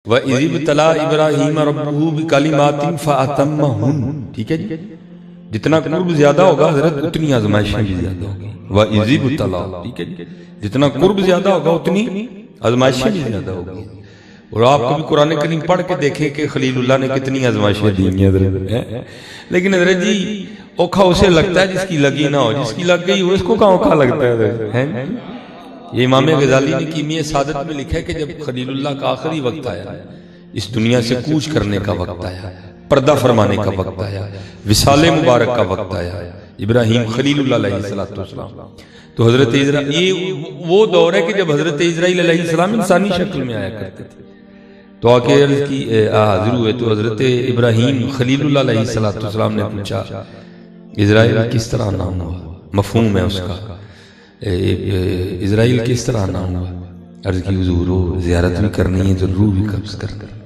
وَإِذِ ابْتَلَىٰ إِبْرَاهِيمَ رَبُّهُ بِكَلِمَاتٍ فَأَتَمَّهُنَّ، ٹھیک ہے جی، جتنا قرب زیادہ ہوگا حضرت اتنی آزمائشیں بھی زیادہ ہوگی. وَإِذِ ابْتَلَىٰ، ٹھیک ہے جی، جتنا قرب زیادہ ہوگا اتنی آزمائشیں بھی زیادہ ہوگی. اور آپ کبھی قرآن کریم پڑھ کے دیکھیں کہ خلیل اللہ نے کتنی آزمائشیں دی ہیں حضرت. لیکن حضرت جی اوکھا اسے لگتا ہے جس کی لگی نہ ہو، جس کی لگ گئی ہو اس کو کہاں اوکھا لگتا ہے حضرت. یہ امام غزالی نے کیمیہ سعادت میں لکھا ہے کہ جب خلیل اللہ کا آخری وقت آیا، اس دنیا سے کوچ کرنے کا وقت آیا، پردہ فرمانے کا وقت آیا، وصال مبارک کا وقت آیا، ابراہیم خلیل اللہ علیہ السلام، تو حضرت اسرائیل، یہ وہ دور ہے کہ جب حضرت اسرائیل علیہ السلام انسانی شکل میں آیا کرتے تھے. تو آکے عرض کی حاضر ہوئے تو حضرت ابراہیم خلیل اللہ علیہ السلام نے پوچھا اسرائیل کس طرح نام ہوا، مفہوم ہے اس کا، اسرائیل کس طرح نام ہوا. عرض کی حضور ہو زیارت بھی کرنی ہے تو روح بھی قبض کرنی ہے،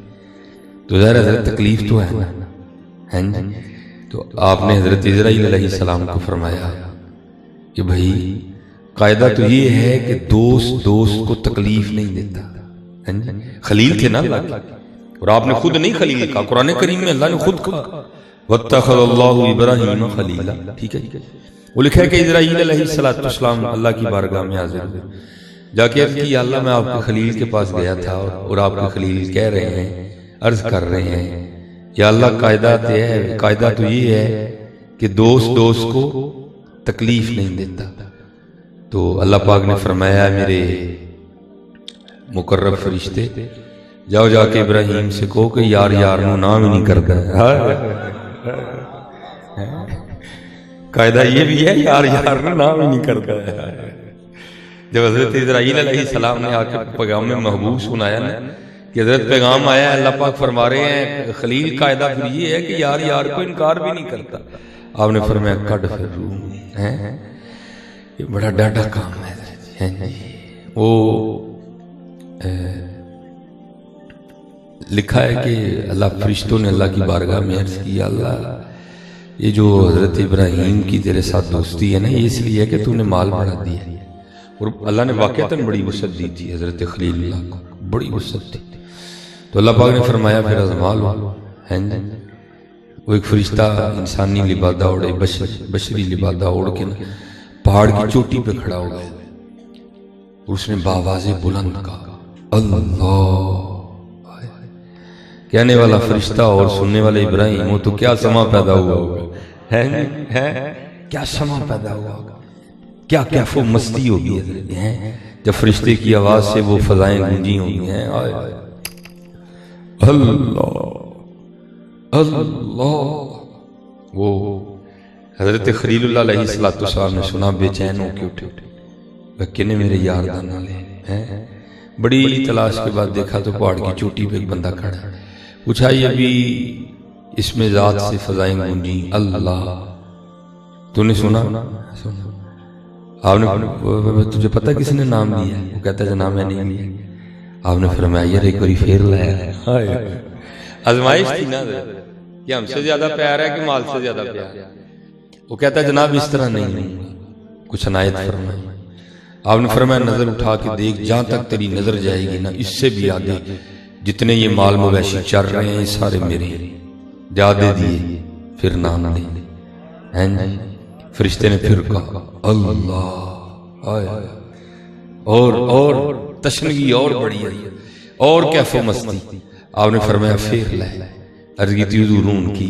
تو ظاہر حضرت تکلیف تو ہے نا. تو آپ نے حضرت اسرائیل علیہ السلام کو فرمایا کہ بھائی قاعدہ تو یہ ہے کہ دوست کو تکلیف نہیں دیتا. خلیل تھے نا اللہ کے، اور آپ نے خود نہیں خلیل کہا، قرآن کریم میں اللہ نے خود کہا وَاتَّخَذَ اللَّهُ إِبْرَاهِيمَ خَلِيلًا، ٹھیک ہے. وہ لکھا ہے کہ اسرائیل علیہ السلام اللہ کی بارگاہ میں حاضر ہوئے، جا کے عرض کی اللہ میں آپ کے خلیل کے پاس گیا تھا اور آپ کے خلیل کہہ رہے ہیں، عرض کر رہے ہیں یا اللہ قاعدہ تو یہ ہے کہ دوست کو تکلیف نہیں دیتا. تو اللہ پاک نے فرمایا میرے مقرب فرشتے جاؤ جا کے ابراہیم سے کہو کہ یار نو نام ہی نہیں کرتا ہے. قاعدہ یہ بھی ہے یار نو نام ہی نہیں کرتا ہے. جب حضرت اسرائیل علیہ السلام نے آ کے پیغام میں محبوب سنایا نا کہ حضرت پیغام آیا ہے، اللہ پاک فرما رہے ہیں خلیل قاعدہ پھر یہ ہے کہ یار کو انکار بھی نہیں کرتا. آپ نے فرمایا کڈ پھر روح، یہ بڑا ڈاڈا کام ہے. وہ لکھا ہے کہ اللہ فرشتوں نے اللہ کی بارگاہ میں عرض کیا اللہ یہ جو حضرت ابراہیم کی تیرے ساتھ دوستی ہے نا یہ اس لیے ہے کہ تو نے مال بڑھا دیا. اور اللہ نے واقعتاً بڑی وسعت دی تھی حضرت خلیل اللہ کو، بڑی وسعت دی. تو اللہ پاک نے فرمایا پھر ازما لو. وہ ایک فرشتہ انسانی لبادہ اوڑے، بشری لبادہ اوڑ کے پہاڑ کی چوٹی پہ کھڑا ہو گیا اور اس نے باواز بلند کہا اللہ. کہنے والا فرشتہ اور سننے والے ابراہیم، وہ تو کیا سما پیدا ہوا ہوگا، کیا سما پیدا ہوا ہوگا، کیا کیف و مستی ہوگی جب فرشتے کی آواز سے وہ فضائیں گونجی ہوگی ہیں. اللہ اللہ. وہ حضرت خلیل اللہ علیہ السلام نے سنا، بے چین ہو کے اٹھے، کنے میرے یار دانا لے. بڑی تلاش کے بعد دیکھا تو پہاڑ کی چوٹی پہ ایک بندہ کھڑا ہے. پوچھا یہ بھی اس میں ذات سے فضائیں گونجی اللہ، تو نے سنا؟ آپ نے تجھے پتہ کس نے نام لیا؟ وہ کہتا ہے جناب میں نہیں لیا. آپ نے فرمایا یار ایک باری پھر لایا. آزمائش تھی نا کہ ہم سے زیادہ پیار ہے کہ مال سے زیادہ پیار ہے. وہ کہتا ہے جناب اس طرح نہیں، کچھ عنایت فرمائے. آپ نے فرمایا نظر اٹھا کے دیکھ، جہاں تک تیری نظر جائے گی نا اس سے بھی آگے جتنے یہ مال مویشی چر رہے ہیں سارے میرے، جا دے دیے پھر نام لے. فرشتے نے پھر کہا اللہ، اور تشنگی اور بڑی ہے اور کیف و مستی. آپ نے فرمایا پھر لے. عرض کی تھی حضور کی،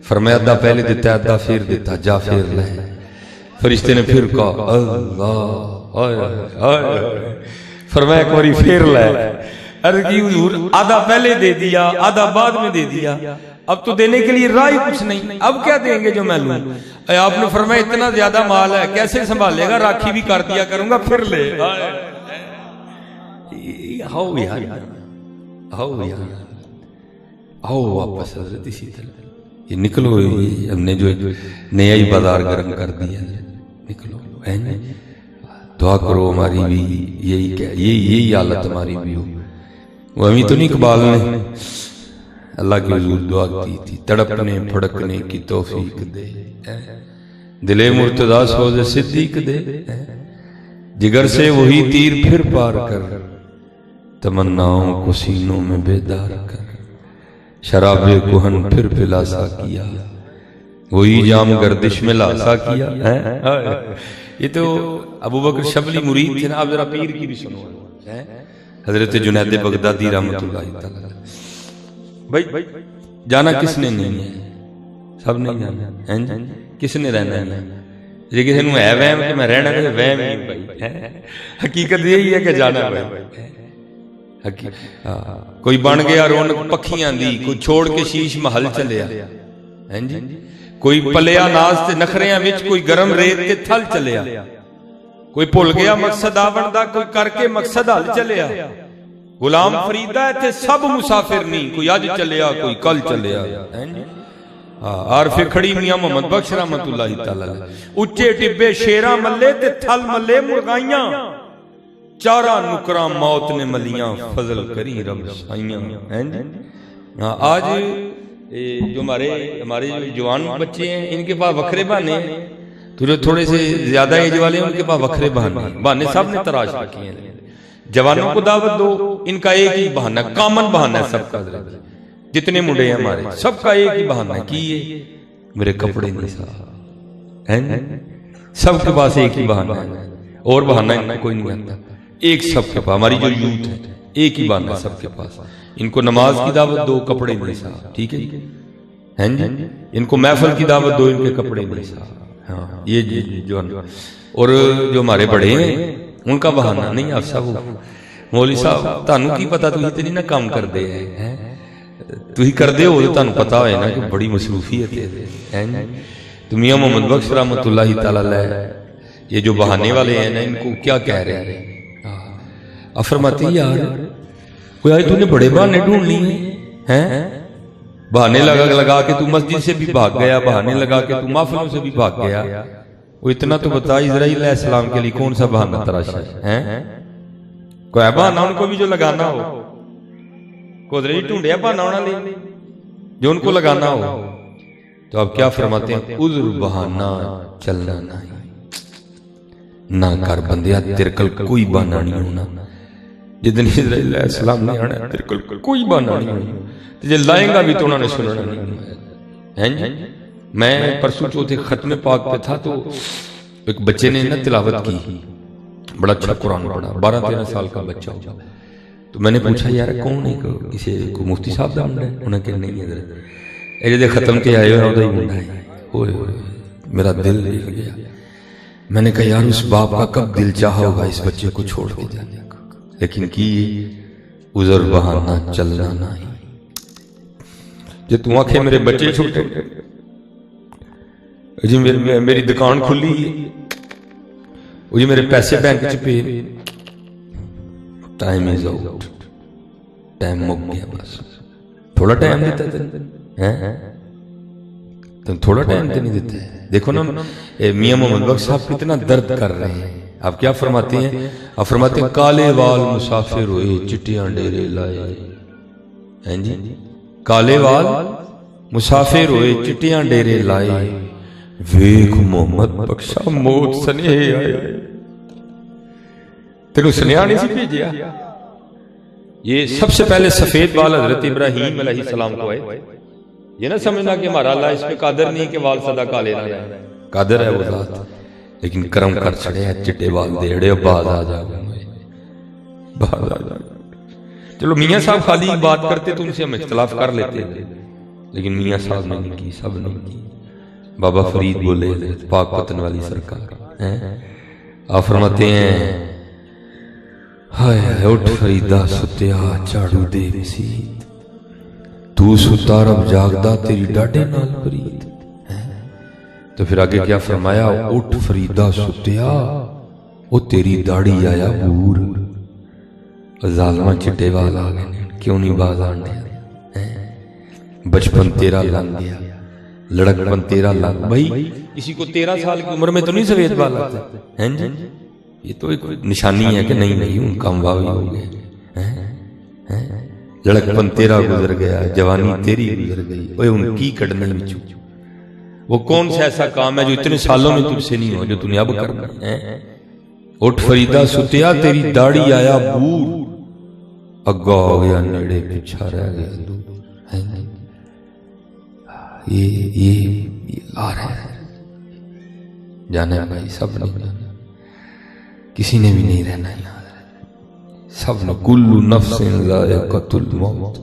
فرمایا ادھا پہلے دیتا ہے ادھا پھر دیتا، جا پھر لے. فرشتے نے پھر کہا اللہ، فرمایا ایک باری پھر لے. عرض کی حضور آدھا پہلے دے دیا آدھا بعد میں دے دیا، اب تو دینے کے لیے راہ کچھ نہیں، اب کیا دیں گے جو میں لوں. آپ نے فرمایا اتنا زیادہ مال ہے کیسے سنبھالے گا، راکھی بھی کر دیا کروں گا پھر لے. آؤ واپس حضرت اسی طرح یہ نکلو، ہم نے جو نیا ہی بازار گرم کر دیا، نکلو. دعا کرو ہماری بھی یہی حالت ہماری بھی ہو. وہ ہمیں تو نہیں اقبال نے اللہ کی حضور دعا کی تھی، تڑپنے پھڑکنے کی توفیق دے، دل مرتضیٰ سوز صدیق دے، جگر سے وہی تیر پھر پار کر تمناؤں کو سینوں میں بیدار کر، شراب کہن پھر پلاسا کیا، وہی جام گردش میں لاسا کیا۔ یہ تو ابو بکر شبلی مرید تھے نا، آپ ذرا پیر کی بھی سنو، حضرت جنید بغدادی رحمۃ اللہ تعالی۔ بھائی جانا کس نے نہیں ہے، سب نے جانا، کس نے رہنا ہے؟ یہ کسی نے ہے وہم کہ میں رہنا ہے، وہم نہیں بھائی، حقیقت یہی ہے کہ جانا بھائی۔ کوئی بن گیا رونق پکھیاں دی، کوئی چھوڑ کے شیش محل چلیا، کوئی پلیا ناز تے نخریاں وچ، کوئی گرم ریت تے تھل چلیا، کوئی بھول گیا مقصد آون دا، کوئی کر کے مقصد حل چلیا۔ غلام فریدہ تے سب مسافر نہیں، کوئی اج چلیا کوئی کل چلیا۔ عارف کھڑی میاں محمد بخش رحمت اللہ تعالی، اچے ٹبے شیراں ملے تے تھل ملے مرغائیاں، چارہ نکراں موت نے ملیاں، فضل کری رب سائیاں۔ آج جو ہمارے جوان بچے ہیں، ان کے پاس وکھرے بہانے ہیں، تو جو تھوڑے سے زیادہ ایج والے ہیں ان کے پاس وکھرے بہانے سب نے تراش رکھے ہیں۔ جوانوں کو دعوت دو، ان کا ایک ہی بہانہ، کامن بہانہ ہے سب کا، جتنے منڈے ہیں ہمارے سب کا ایک ہی بہانہ ہے کہ یہ میرے کپڑے نہیں صاف، سب کے پاس ایک ہی بہانہ ہے، اور بہانہ ان کو کوئی نہیں آتا، ایک سب کے پاس۔ ہماری جو یوتھ ہے ایک ہی بہانہ سب کے پاس، ان کو نماز کی دعوت دو، کپڑے نہیں صاف، ٹھیک ہے جی، ان کو محفل کی دعوت دو، ان کے کپڑے نہیں صاف۔ ہاں یہ جو، اور جو ہمارے بڑے ہیں ان کا بہانہ نہیں، آپ سب مولوی صاحب تانوں کی پتا، تھی اتنی نہ کام کر دے ہیں، تھی کر دے ہو تو تانوں پتا ہوئے نا کہ بڑی مصروفیت ہے۔ تو میاں محمد بخش رحمت اللہ تعالی، یہ جو بہانے والے ہیں نا، ان کو کیا کہہ رہے ہیں؟ فرماتی یار کوئی آئی تو نے بڑے بہانے ڈھونڈ لیے ہیں، بہانے لگا کے تو مسجد سے بھی بھاگ گیا، بہانے لگا کے تو محفلوں سے بھی بھاگ گیا، وہ اتنا تو بتا اسرائیل علیہ السلام کے لیے کون سا بہانہ تراشا ہے؟ کوئی بہانہ ان کو بھی جو لگانا ہو، کوئی ڈھونڈیا بہانہ انہوں نے جو ان کو لگانا ہو۔ تو اب کیا فرماتے ہیں؟ عذر بہانہ چلنا نہیں، نہ کر بندیا تیرے کل کوئی بہانہ نہیں ہونا، جدن اسرائیل علیہ السلام نے آنا تیرے کل کوئی بہانہ نہیں ہونا، تجھے لائیں گا بھی تو انہوں نے سننا نہیں۔ میں پرسوں چوتھے ختم پاک پہ تھا، تو ایک بچے نے نا تلاوت کی، بڑا اچھا قرآن پڑھا، 12-13 سال کا بچہ ہوگا۔ تو میں نے پوچھا یار کون ہے، کسی کو مفتی صاحب دا منڈا ہے؟ انہوں نے کہا نہیں حضرت، اے جدے ختم کے آئے ہوئے ہی منڈا ہے۔ ہوئے میرا دل ہل گیا، میں نے کہا یار اس باپ کا کب دل چاہا ہوگا اس بچے کو چھوڑ کے جانے کا، لیکن کی عذر بہانہ چلنا نہیں۔ جب تم آنکھیں میرے بچے چھوٹے، جی میری دکان کھلی ہے، جی میرے پیسے بینک چ پے، ٹائم از آؤٹ، ٹائم مک گیا، بس تھوڑا ٹائم دیتا ہے، تم تھوڑا ٹائم تو نہیں دیتے۔ دیکھو نا میاں محمد بخش صاحب کتنا درد کر رہے ہیں۔ آپ کیا فرماتے ہیں؟ آپ فرماتے ہیں کالے وال مسافر ہوئے چٹیاں ڈیرے لائے، ہیں جی، کالے وال مسافر ہوئے چٹیاں ڈیرے لائے، ویکھ محمد بخشا موت سنے آئے، تیرو سنیا نہیں سی بھیجیا۔ یہ سب سے پہلے سفید وال حضرت ابراہیم علیہ السلام کو آئے۔ یہ نہ سمجھنا کہ ہمارا اللہ اس پہ قادر نہیں کہ وال صدا کالے نہ رہے، قادر ہے وہ ذات، لیکن کرم کر چھڑے ہیں چٹے وال دیڑے، باز آ جا گئے، باز آ جا گئے۔ چلو میاں صاحب خالی بات کرتے تو ان سے ہم اختلاف کر لیتے، لیکن میاں صاحب نے نہیں کی، سب نے کی۔ بابا فرید بولے پاک پتن والی سرکار، آپ فرماتے ہیں ہائے اٹھ فریدہ ستیا چاڑو دے مسیت، تو ستا رب جاگدا تیری ڈاڈے نال پرید۔ تو پھر آگے کیا فرمایا؟ اٹھ فریدہ ستیا او تیری داڑھی آیا بور، ظالمہ چٹے وال آ گئے، کیوں نہیں باز آنڈے، بچپن تیرا لنگ گیا، لڑکپن تیرا لنگ، بھائی کسی کو 13 سال کی عمر میں تو نہیں سفید بال آتے ہیں جی، یہ تو ایک نشانی ہے کہ نہیں ان کا امباوی ہو گئے، لڑکپن تیرا گزر گیا، جوانی تیری گزر گئی، اوہ ان کی کڑنے میں وہ کون سا ایسا کام ہے جو اتنے سالوں میں تجھ سے نہیں ہو جو تُنے اب کرنا ہے؟ اٹھ فریدہ ستیا تیری داڑھی آیا بور، اگا ہو گیا نیڑے پیچھا رہ گیا دور. یہ آ رہا ہے. جانا ہے بھائی سب نے جانا, کسی نے بھی نہیں رہنا یہاں, سب نے. کل نفس ذائقۃ الموت,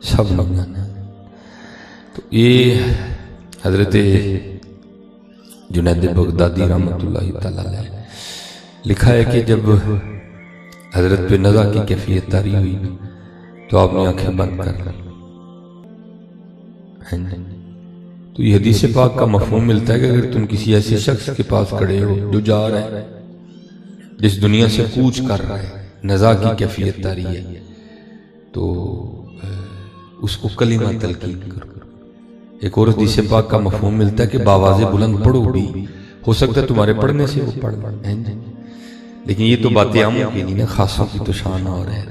سب نے جانا. تو یہ حضرت جنید بغدادی رحمۃ اللہ تعالی علیہ لکھا ہے کہ جب حضرت پہ نزا کی کیفیت طاری ہوئی تو آپ نے آنکھیں بند کر لی. تو یہ حدیث پاک کا مفہوم ملتا ہے کہ اگر تم کسی ایسے شخص کے پاس کھڑے ہو جو جا رہا ہے, جس دنیا سے کوچ کر رہا ہے, نزا کی کیفیت طاری ہے, تو اس کو کلمہ تلقین کرو. ایک اور حدیث پاک کا مفہوم ملتا ہے کہ باواز بلند پڑھو بھی, ہو سکتا ہے تمہارے پڑھنے سے وہ پڑھ لیں, لیکن یہ تو باتیں عاموں کی نہیں نا, خاصوں کی تو شان اور ہے.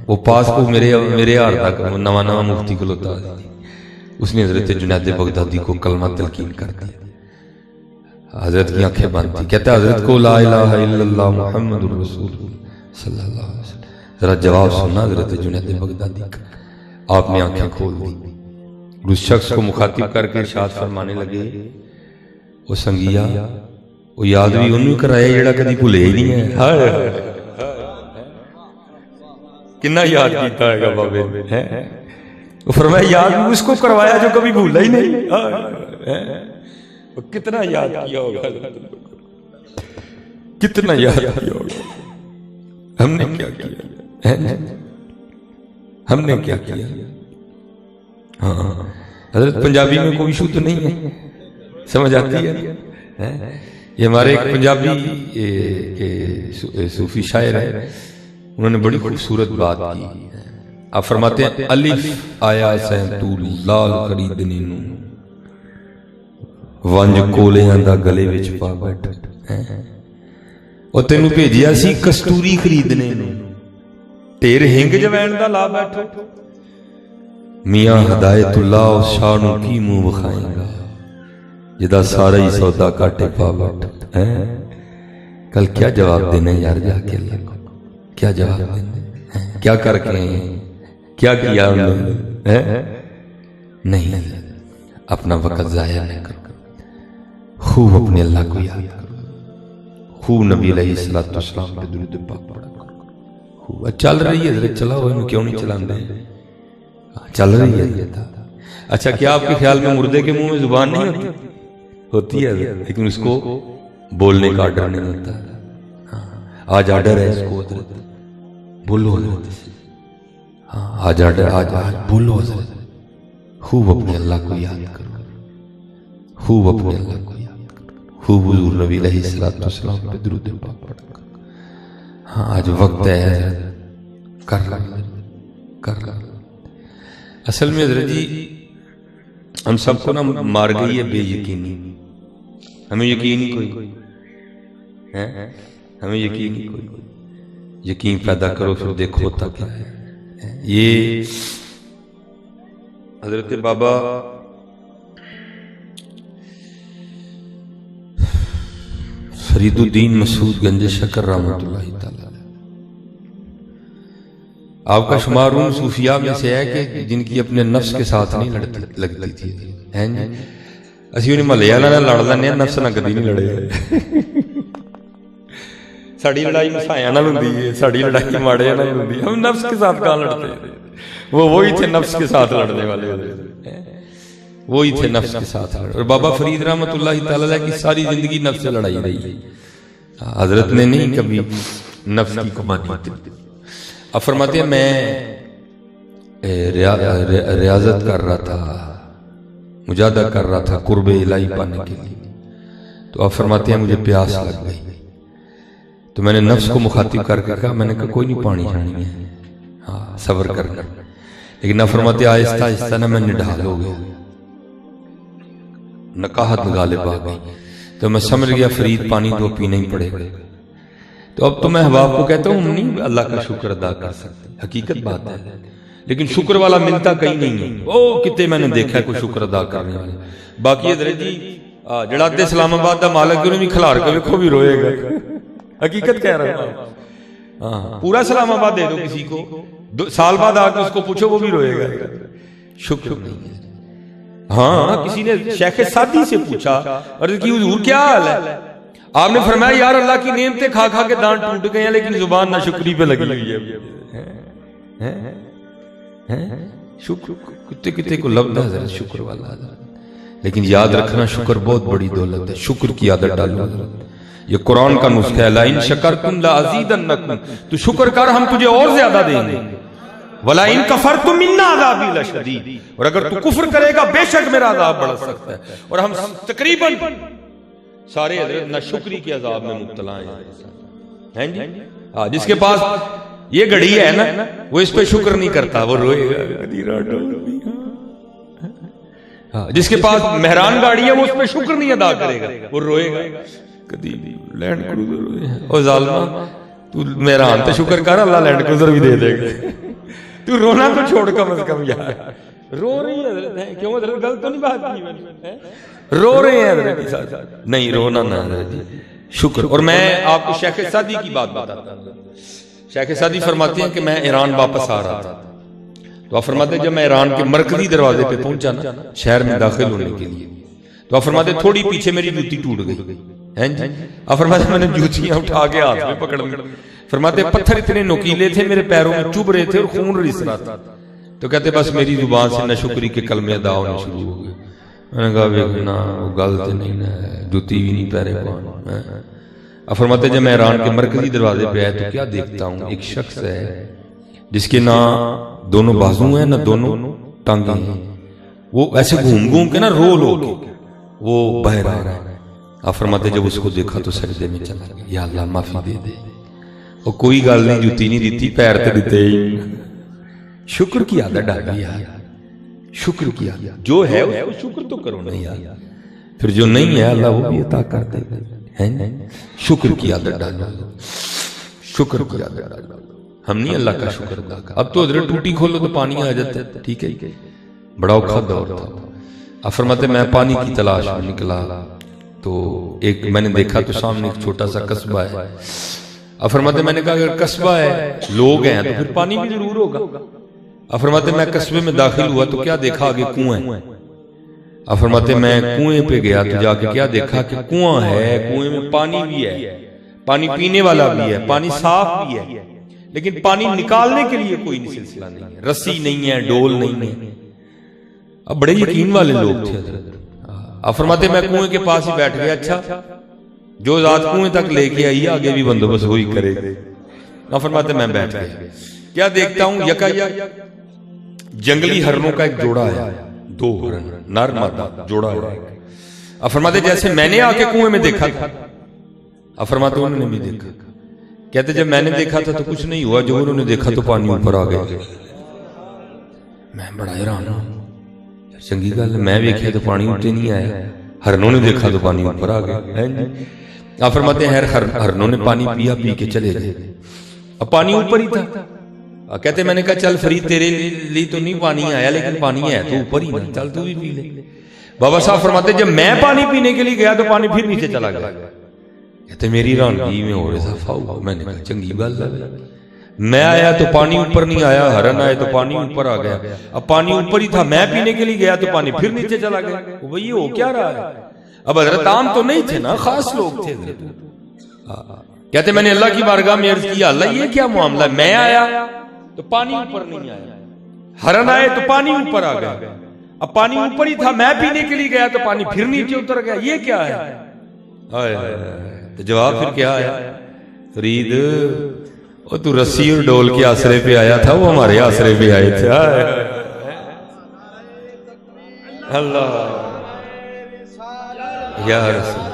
وہ پاس کو میرے آر تک نواں مفتی کو لوتا, اس نے حضرت جنید بغدادی کو کلمہ تلقین کر دیا. حضرت کی آنکھیں بند تھی, کہتا ہے حضرت کو لا الہ الا اللہ محمد الرسول صلی اللہ علیہ وسلم. ذرا جواب سننا حضرت جنید بغدادی کا. آپ نے آنکھیں کھول دی, اس شخص کو مخاطب کر کے ارشاد فرمانے لگے, وہ سنگیا وہ یاد بھی انہوں کرایا جڑا کدی بھولے ہی نہیں ہے. کنا یاد کیتا ہے گا بابے, وہ فرمایا یاد بھی اس کو کروایا جو کبھی بھولا ہی نہیں. کتنا یاد کیا ہوگا, کتنا یاد کیا ہوگا. ہم نے کیا کیا, ہم نے کیا کیا. ہاں حضرت پنجابی میں کوئی ایشو تو نہیں ہے, سمجھ آتی ہے. یہ ہمارے ایک پنجابی صوفی شاعر ہے, انہوں نے بڑی خوبصورت بات کی. آپ فرماتے ہیں الف آیا سین تو لال خریدنے نو, ونج کولیاں دا گلے وچ پا بیٹھ, او تینوں بھیجیا سی کستوری خریدنے نو, ٹیر ہنگ جوین دا لا بیٹھو. میاں ہدایت اللہ اس شاہ نو کی منہ بخائیں گا جدا سارا ہی سودا کاٹے پا بیٹھ. کل کیا جواب دینا یار جا کے اللہ کو, کیا جواب دینا, کیا کر کے کیا کیا نہیں. اپنا وقت ضائع نہ کرو, خوب اپنے اللہ کو یاد کرو, خوب نبی علیہ السلام پہ درود پاک پڑھا کرو. چل رہی ہے حضرت, چلا ہوا کیوں نہیں چلاندے, چل رہی ہے. اچھا کیا آپ کے خیال میں مردے کے منہ میں زبان نہیں ہوتی, ہوتی ہے, لیکن اس کو بولنے کا آرڈر نہیں ہوتا. آج آرڈر ہے اس کو حضرت, بولو حضرت, آج آرڈر, آج بولو حضرت. خوب اپنے اللہ کو یاد کرو, خوب اپنے اللہ کو یاد کرو, خوب حضور نبی علیہ السلام پہ درود پاک پڑھا کرو. ہاں آج وقت ہے, کر لو. اصل میں حضرت جی ہم سب کو نا مار گئی ہے بے یقینی. ہمیں یقین ہی کوئی ہے, ہمیں یقین ہی کوئی. یقین پیدا کرو پھر دیکھو ہوتا کیا ہے. یہ حضرت بابا فرید الدین مسعود گنج شکر رحمۃ اللہ تعالی آپ کا شمار ان صوفیاء میں سے ہے کہ جن کی اپنے نفس کے ساتھ نہیں لگتی تھی. اسی انہیں ملے والا نہ لڑ لینے, نفس نہ کدی نہیں لڑے. ساڑی لڑائی مسائیاں نہ لڑتی ہے, ساڑی لڑائی ماڑے نہ لڑتی ہے. ہم نفس کے ساتھ کہاں لڑتے ہیں, وہی تھے نفس کے ساتھ لڑنے والے, وہی تھے نفس کے ساتھ. اور بابا فرید رحمۃ اللہ تعالی کی ساری زندگی نفس سے لڑائی رہی. حضرت نے نہیں کبھی نفس کی کمانی. اب فرماتے ہیں میں ریاضت کر رہا تھا, مجاہدہ کر رہا تھا قرب الہی پانے کے لیے. تو اب فرماتے ہیں مجھے پیاس لگ گئی, تو میں نے نفس کو مخاطب کر کے کہا, میں نے کہا کوئی نہیں پانی چھانی ہے, ہاں صبر کرنا. لیکن اب فرماتے ہیں آہستہ آہستہ نہ میں نڈھال ہو گیا, نقاہت غالب آ گئی. تو میں سمجھ گیا فرید پانی تو پینا ہی پڑے گا. تو اب تو میں احباب کو کہتا ہوں ہم نہیں اللہ کا شکر ادا کر سکتے, حقیقت بات ہے, لیکن شکر والا ملتا کہیں نہیں ہے. او کتے میں نے دیکھا ہے کوئی شکر ادا کرنے والے. باقی حضرت جی جڑا تے اسلام آباد دا مالک انہیں بھی کھلار کے ویکھو بھی روئے گا, حقیقت کہہ رہا ہوں. ہاں پورا اسلام آباد دے دو کسی کو، سال بعد آ کے اس کو پوچھو وہ بھی روئے گا، شکر نہیں ہے۔ ہاں کسی نے شیخ سادی سے پوچھا عرض کی حضور کیا حال ہے؟ آپ نے فرمایا یار اللہ کی نعمتیں کھا کھا کے دانت ٹوٹ گئے ہیں لیکن زبان ناشکری پہ لگی ہوئی ہے۔ شکر کتے کتے کو لفظ ہے حضرت شکر والا حضرت، لیکن یاد رکھنا شکر بہت بڑی دولت ہے، شکر کی عادت ڈالو حضرت، یہ قرآن کا نسخہ ہے، لَإِن شَكَرْتُمْ لَأَزِيدَنَّكُمْ، تو شکر کر ہم تجھے اور زیادہ دیں گے، وَلَئِن كَفَرْتُمْ مِنَّ عَذَابِي لَشَدِيدٌ، اور اگر تو کفر کرے گا بے شک میرا عذاب بڑھ سکتا ہے۔ اور ہم تقریباً سارے حضرت ناشکری کے عذاب میں مبتلا ہیں جی، ہاں جس کے پاس یہ گھڑی ہے نا وہ اس پہ شکر نہیں کرتا، وہ روئے گا۔ جس کے پاس مہران گاڑی ہے وہ اس پہ شکر نہیں ادا کرے گا، وہ روئے گا۔ کدی لینڈ کروزر ہوئے ہیں، او ظالمہ تو مہران تے شکر کر، اللہ لینڈ کروزر بھی دے دے گا، تو رونا تو چھوڑ کم از کم یار۔ رو رہی ہے حضرت، کیوں حضرت غلط تو نہیں بات کی میں نے؟ رو رہے ہیں حضرت، نہیں رونا نہ حضرت، شکر۔ اور میں آپ کو شیخ سعدی کی بات بتاتا ہوں، شیخ سعدی فرماتے ہیں کہ میں ایران واپس آ رہا تھا، تو آپ فرماتے ہیں جب میں ایران کے مرکزی دروازے پہ پہنچا نا شہر میں داخل ہونے کے لیے، تو آپ فرماتے ہیں تھوڑی پیچھے میری جوتی ٹوٹ گئی ہیں جی، آپ فرماتے ہیں میں نے جوتیاں اٹھا کے ہاتھ میں پکڑ لی، فرماتے ہیں پتھر اتنے نوکیلے تھے میرے پیروں میں چبھ رہے تھے اور خون رس رہا تھا، تو کہتے بس میری زبان سے ناشکری کے کلمے ادا ہونے شروع ہو گئے۔ میں نے کہا ویکھنا وہ غلط نہیں ہے، جوتی بھی نہیں پہرے کون۔ آپ فرماتے ہیں جب میں ایران کے مرکزی دروازے پہ آیا تو کیا دیکھتا ہوں، ایک شخص ہے جس کے نہ دونوں بازو ہیں نہ دونوں ٹانگیں ہیں، وہ ایسے گھوم گھوم کے نا رول ہو کے وہ بہہ رہا ہے۔ آپ فرماتے جب اس کو دیکھا تو سجدے میں چلا گیا، یا اللہ معافی دے دے، اور کوئی گل نہیں، جوتی نہیں دیتی، پیر تے دیتے ہی۔ شکر کی عادت ڈالی ہے، شکر کی عادت، جو ہے اس کو شکر تو کرو نہیں یار، پھر جو نہیں ہے اللہ وہ بھی عطا کر دے گا۔ شکر کی عادت ڈالو، شکر کی عادت ڈالو، ہم نہیں اللہ کا شکر ادا کرتے۔ اب تو حضرت ٹوٹی کھولو تو پانی آ جاتا ہے، ٹھیک ہے، بڑا اوکھا دور تھا۔ آپ فرماتے میں پانی کی تلاش میں نکلا تو ایک میں نے دیکھا تو سامنے ایک چھوٹا سا قصبہ ہے۔ آپ فرماتے میں نے کہا اگر قصبہ ہے لوگ ہیں تو پھر پانی بھی ضرور ہوگا۔ آپ فرماتے میں قصبے میں داخل ہوا تو کیا دیکھا آگے کنویں۔ آپ فرماتے میں کنویں پہ گیا تو جا کے کیا دیکھا کہ کنواں ہے، کنویں میں پانی بھی ہے، پانی پینے والا بھی ہے، پانی صاف بھی ہے، لیکن پانی نکالنے کے لیے کوئی سلسلہ نہیں ہے، رسی نہیں ہے، ڈول نہیں ہے۔ اب بڑے یقین والے لوگ تھے حضرت۔ آپ فرماتے میں کنویں کے پاس ہی بیٹھ گیا، اچھا جو ذات کنویں تک لے کے آئی آگے بھی بندوبست ہوئی کرے گا۔ آپ فرماتے میں بیٹھ گیا، کیا دیکھتا ہوں یکا یک جنگلی ہرنوں کا ایک جوڑا ہے، دو ہرن نر مادہ جوڑا ہے۔ آپ فرماتے جیسے میں نے آ کے کنویں میں دیکھا تھا، آپ فرماتے انہوں نے بھی دیکھا، کہتے جب میں نے دیکھا تھا تو کچھ نہیں ہوا، جو انہوں نے دیکھا تو پانی اوپر آ گیا۔ میں بڑا حیران ہوں، چنگی گل میں دیکھا تو پانی اوپر نہیں آیا، ہرنوں نے دیکھا تو پانی اوپر آ گیا۔ آپ فرماتے ہیں ہرنوں نے پانی پیا، پی کے چلے گئے، اب پانی اوپر ہی تھا۔ کہتے میں نے کہا چل فرید تیرے لیے تو نہیں پانی آیا لیکن پانی ہے تو اوپر ہی نہیں، چل تو بھی پی لے۔ بابا صاحب فرماتے جب میں پانی پینے کے لیے گیا تو پانی پھر نیچے چلا گیا۔ کہتے میری رانگی میں اور اضافہ ہوا، میں نے کہا چنگی بات ہے، میں آیا تو پانی اوپر نہیں آیا، ہرن آئے تو پانی اوپر آ گیا، اب پانی اوپر ہی تھا، میں پینے کے لیے گیا تو پانی پھر نیچے چلا گیا۔ وہ یہ ہو کیا رہا ہے؟ اب حضرت عام تو نہیں تھے نا، خاص لوگ تھے حضرت۔ کہتے میں نے اللہ کی بارگاہ میں عرض کیا اللہ یہ کیا معاملہ ہے، میں آیا تو پانی اوپر نہیں آیا، ہرن آئے تو پانی اوپر آ گیا، اب پانی اوپر ہی تھا، میں پینے کے لیے گیا تو پانی پھر نیچے اتر گیا، یہ کیا ہے؟ تو جواب پھر کیا ہے، فرید وہ تو رسی اور ڈول کے آسرے پہ آیا تھا، وہ ہمارے آسرے پہ آئے تھے۔ اللہ یا رسول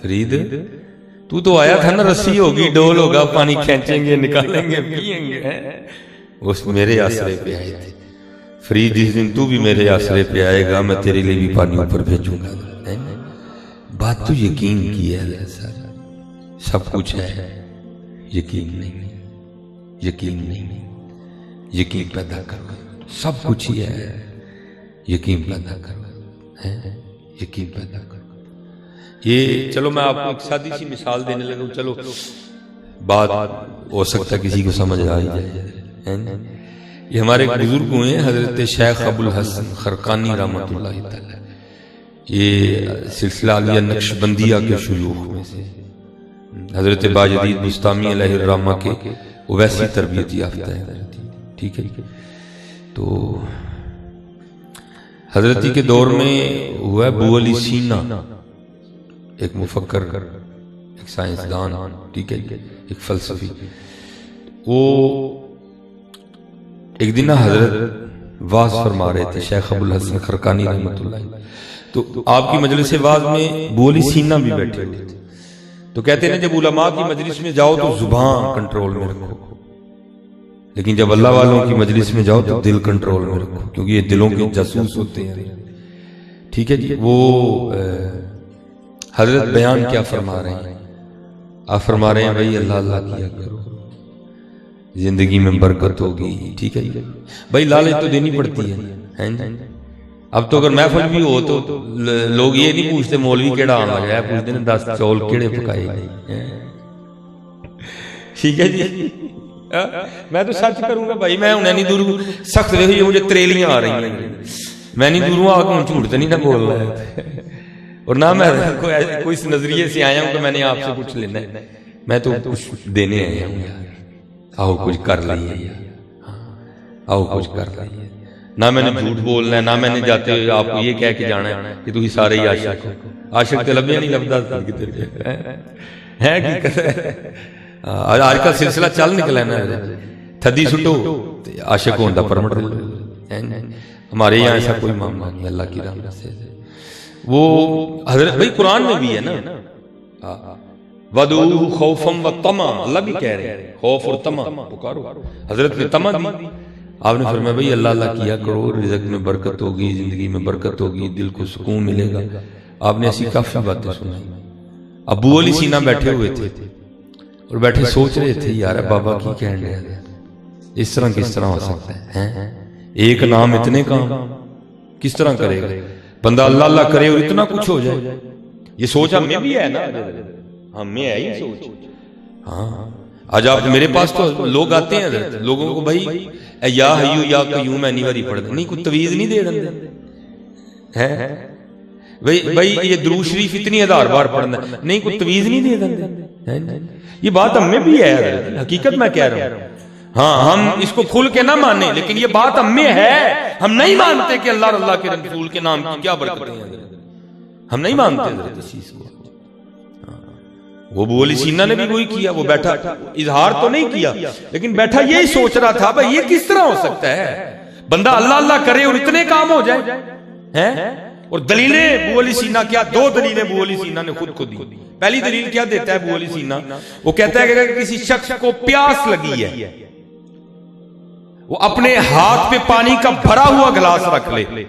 فرید تو آیا تھا نا، رسی ہوگی ڈول ہوگا، پانی کھینچیں گے نکالیں گے پیئیں گے، اس میرے آسرے پہ آئے تھے۔ فرید جس دن تو بھی میرے آسرے پہ آئے گا میں تیرے لیے بھی پانی اوپر بھیجوں گا۔ بات تو یقین کی ہے، سب کچھ ہے، یقین نہیں، یقین نہیں، یقین پیدا کرو، سب کچھ ہی ہے، یقین پیدا کرو۔ یقین پیدا کرو. یہ چلو میں آپ کو ایک سادی سی مثال دینے لگا ہوں, چلو بات ہو سکتا ہے کسی کو سمجھ آ ہی جائے. یہ ہمارے ایک بزرگ ہوئے ہیں حضرت شیخ ابو الحسن خرقانی رحمۃ اللہ تعالی, یہ سلسلہ عالیہ نقشبندیہ کے شیوخ میں سے, حضرت باجدید بستامی علیہ الرحمہ کے ویسی تربیت یافتہ ہے. ٹھیک ہے, تو حضرتی کے دور میں ہوا ابو علی سینا, ایک مفکر, ایک سائنسدان, ٹھیک ہے, ایک فلسفی. وہ ایک دن حضرت واز فرما رہے تھے شیخ ابو الحسن خرقانی رحمۃ اللہ, تو آپ کی مجلس واز میں ابو علی سینا بھی بیٹھے ہوئے تھے. تو کہتے ہیں جب علماء کی مجلس میں جاؤ تو زبان کنٹرول میں رکھو, لیکن جب اللہ والوں کی مجلس میں جاؤ تو دل کنٹرول میں رکھو, کیونکہ یہ دلوں کے جاسوس ہوتے ہیں. ٹھیک ہے جی. وہ حضرت بیان کیا فرما رہے ہیں؟ آپ فرما رہے ہیں بھائی اللہ اللہ کیا کرو, زندگی میں برکت ہوگی. ٹھیک ہے بھائی, لالچ تو دینی پڑتی ہے. اب تو اگر محفل بھی ہو تو لوگ یہ نہیں پوچھتے مولوی کیڑا آنا لگا ہے, پوچھتے ہیں 10 چول کیڑے پکائے گئے. ٹھیک ہے جی. میں تو سچ کروں گا بھائی, میں انہیں نہیں دور سخت دیکھو یہ مجھے تریلیاں آ رہی ہیں, میں نہیں دوروں آ کے جھوٹ تو نہیں نہ بول رہا ہے, اور نہ میں کوئی اس نظریے سے آیا ہوں کہ میں نے آپ سے کچھ لینا ہے. میں تو کچھ دینے آیا ہوں, آؤ کچھ کر لئیے, آؤ کچھ کر لئیے. نہ میں نے جھوٹ بولنا ہے, نہ میں نے جاتے ہوئے آپ کو یہ کہہ کے جانا ہے کہ تھی سارے ہی عاشق ہو. عاشق تے لبیا نہیں لبدا ہے حقیقت ہے. آج کا سلسلہ چل نکلا ہے نا, تھدی سٹو عاشق ہونے دا پرمٹ. ہمارے یہاں ایسا کوئی معاملہ نہیں اللہ کی رحمت سے. وہ حضرت بھائی قرآن میں بھی ہے نا, وَدُعُوهُ خَوْفًا وَطَمَعًا, اللہ بھی کہہ رہے ہیں خوف اور طمع پکارو. حضرت نے طمع دی, آپ نے فرمایا بھائی اللہ اللہ کیا کرو, رزق میں برکت ہوگی, زندگی میں برکت ہوگی, دل کو سکون ملے گا. آپ نے ایسی کافی باتیں سنائی. ابو علی سینا بیٹھے ہوئے تھے اور بیٹھے سوچ رہے تھے یار بابا کی کہنے ہیں, اس طرح ہو سکتا ہے, ایک نام اتنے کام کس طرح کرے گا بندہ, اللہ اللہ کرے اور اتنا کچھ ہو جائے. یہ سوچ ہم میں بھی ہے نا, ہم میں ہے یہ سوچ. ہاں آج آپ میرے پاس تو لوگ آتے ہیں حضرت, لوگوں کو بھائی یا حیو یا قیوم میں نہیں باری پڑھتے, نہیں کوئی تویز نہیں دے دیں بھائی یہ درود شریف اتنی 1000 بار پڑھنا, نہیں کوئی تویز نہیں دے دیں. یہ بات ہم میں بھی ہے حقیقت میں کہہ رہا ہوں. ہاں ہم اس کو کھل کے نہ مانیں, لیکن یہ بات ہم میں ہے. ہم نہیں مانتے کہ اللہ کے رسول کے نام کی کیا برکتیں ہیں, ہم نہیں مانتے حضرت اس چیز کو. وہ ابو علی سینا نے بھی وہی کیا, وہ بیٹھا اظہار تو نہیں کیا لیکن بیٹھا یہی سوچ رہا تھا بھائی یہ کس طرح ہو سکتا ہے بندہ اللہ اللہ کرے اور اتنے کام ہو جائے. اور دلیلیں ابو علی سینا کیا, 2 دلیلیں ابو علی سینا نے خود کو دی. پہلی دلیل کیا دیتا ہے ابو علی سینا, وہ کہتا ہے کہ اگر کسی شخص کو پیاس لگی ہے وہ اپنے ہاتھ پہ پانی کا بھرا ہوا گلاس رکھ لے,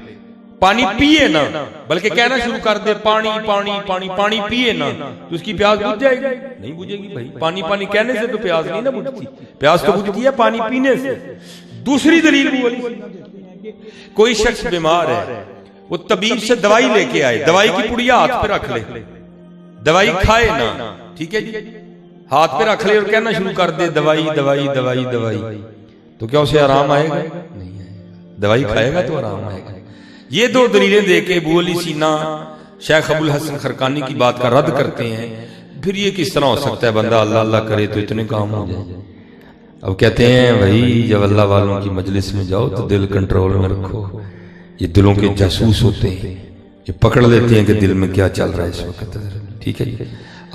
پانی پیے نا, بلکہ کہنا شروع کر دے پانی پانی پانی پانی پیے نا, تو اس کی پیاس بجھ جائے گی؟ نہیں بجھے گی بھائی, پانی پانی کہنے سے تو پیاس نہیں نا بجھتی, پیاس تو بجھتی ہے پانی پینے سے. دوسری دلیل ابو علی سینا دیتے ہیں کہ کوئی شخص بیمار ہے, وہ طبیب سے دوائی لے کے آئے, دوائی کی پڑیا ہاتھ پہ رکھ لے, دوائی کھائے نا, ٹھیک ہے جی, ہاتھ پہ رکھ لے اور کہنا شروع کر دے دوائی دوائی دوائی دوائی, تو کیا اسے آرام آئے گا؟ نہیں آئے گا. دوائی کھائے گا تو آرام آئے گا. یہ 2 دلیلیں دے کے ابو علی سینا شیخ ابو الحسن خرقانی کی بات کا رد کرتے ہیں. پھر یہ کس طرح ہو سکتا ہے بندہ اللہ اللہ کرے تو اتنے کام ہو جائے. اب کہتے ہیں بھائی جب اللہ والوں کی مجلس میں جاؤ تو دل کنٹرول میں رکھو. یہ دلوں کے جاسوس ہوتے ہیں, یہ پکڑ لیتے ہیں کہ دل میں کیا چل رہا ہے اس وقت. ٹھیک ہے جی,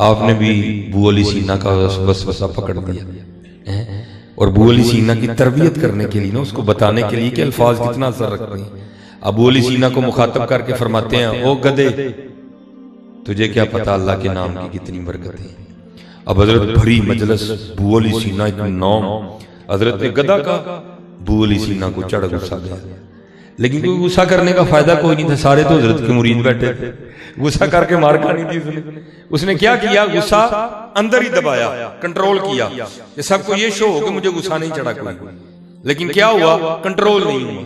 آپ نے بھی ابو علی سینا کا وسوسہ پکڑ دیا, اور ابو علی سینا کی تربیت کرنے کے لیے نا, اس کو بتانے کے لیے کہ الفاظ کتنا اثر رکھتے ہیں. ابو علی سینا کو مخاطب کر کے فرماتے ہیں او گدے تجھے کیا پتا اللہ کے نام کی کتنی برکت ہے. اب حضرت بھری مجلس, ابو علی سینا اتنا نام, حضرت نے گدا کا, ابو علی سینا کو چڑھ غصہ گیا, لیکن کوئی غصہ کرنے کا فائدہ کوئی نہیں تھا, سارے تو حضرت کے مرید بیٹھے تھے, غصہ کر کے مار کھانی تھی. اس نے کیا کیا, غصہ اندر ہی دبایا, کنٹرول کیا کہ سب کو یہ شو ہو کہ مجھے غصہ نہیں چڑھا کوئی, لیکن کیا ہوا, کنٹرول نہیں ہوا,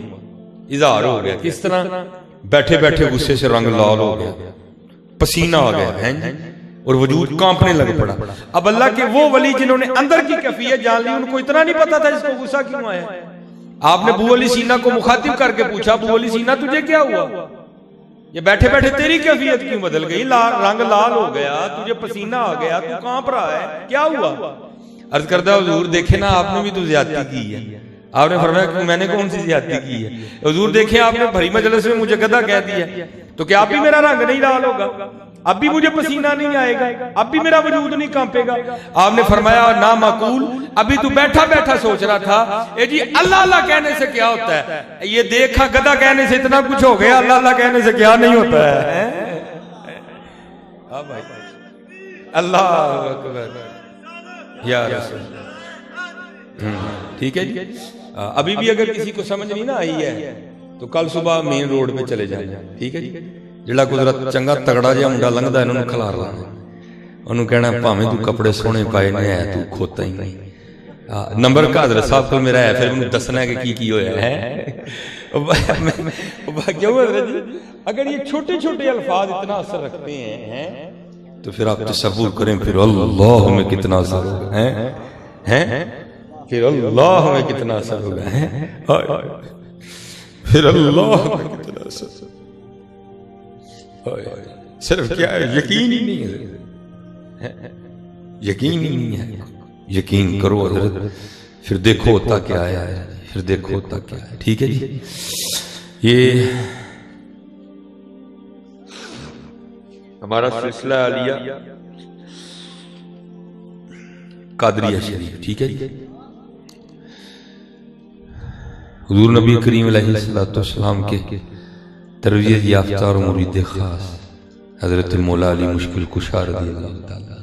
اظہار ہو گیا. کس طرح بیٹھے بیٹھے غصے سے رنگ لال ہو گیا، پسینہ آ گیا ہے اور وجود کانپنے لگ پڑا۔ اب اللہ کے وہ ولی جنہوں نے اندر کی کیفیت جان لی، ان کو اتنا نہیں پتا تھا اس کو غصہ کیوں آیا۔ آپ نے ابو علی سینا کو مخاطب کر کے پوچھا، ابو علی سینا تجھے کیا ہوا؟ یہ بیٹھے بیٹھے تیری کیفیت کیوں بدل گئی؟ رنگ لال ہو گیا، تجھے پسینہ آ گیا، تو کانپ رہا ہے، کیا ہوا؟ عرض کرتا حضور دیکھیں نا، آپ نے بھی تو زیادتی کی ہے۔ آپ نے فرمایا کہ میں نے کون سی زیادتی کی ہے؟ حضور دیکھیں آپ نے بھری مجلس میں مجھے گدھا کہہ دیا، تو کیا اب بھی میرا رنگ نہیں لال ہوگا؟ اب بھی مجھے پسینہ نہیں آئے گا؟ اب بھی میرا وجود نہیں کانپے گا؟ آپ نے فرمایا نا معقول، ابھی تو بیٹھا بیٹھا سوچ رہا تھا اے جی اللہ اللہ کہنے سے کیا ہوتا ہے؟ یہ دیکھا گدھا کہنے سے اتنا کچھ ہو گیا، اللہ اللہ کہنے سے کیا نہیں ہوتا ہے؟ اللہ اکبر یا رسول۔ ٹھیک ہے جی، ابھی بھی اگر کسی کو سمجھ نہیں نہ آئی ہے تو کل صبح مین روڈ پہ چلے جائیں، ٹھیک ہے جی۔ جڑا قدرت چنگا تگڑا جہا منڈا لنگدا ہے انہوں کھلار لانا، انہوں کہنا بھاویں تو کپڑے سونے پائے نے ہے تو کھوتا ہی نہیں۔ نمبر کا حضرت صاحب کو میرا ہے، پھر انہوں دسنا ہے کہ کی ہویا ہے۔ کیوں حضرت جی؟ اگر یہ چھوٹے چھوٹے الفاظ اتنا اثر رکھتے ہیں تو پھر آپ تصور کریں پھر اللہ میں کتنا اثر ہوگا ہے، پھر اللہ میں کتنا اثر ہوگا، پھر اللہ میں کتنا اثر۔ صرف کیا ہے؟ یقین ہی نہیں ہے، یقین ہی نہیں ہے۔ یقین کرو حضرت، پھر دیکھو ہوتا کیا ہے، پھر دیکھو ہوتا کیا ہے۔ ٹھیک ہے جی، یہ ہمارا سلسلہ عالیہ قادریہ شریف، ٹھیک ہے جی۔ حضور نبی کریم علیہ السلام کے تربیت یافتہ اور مرید خاص حضرت مولا علی مشکل کشا رضی اللہ تعالیٰ،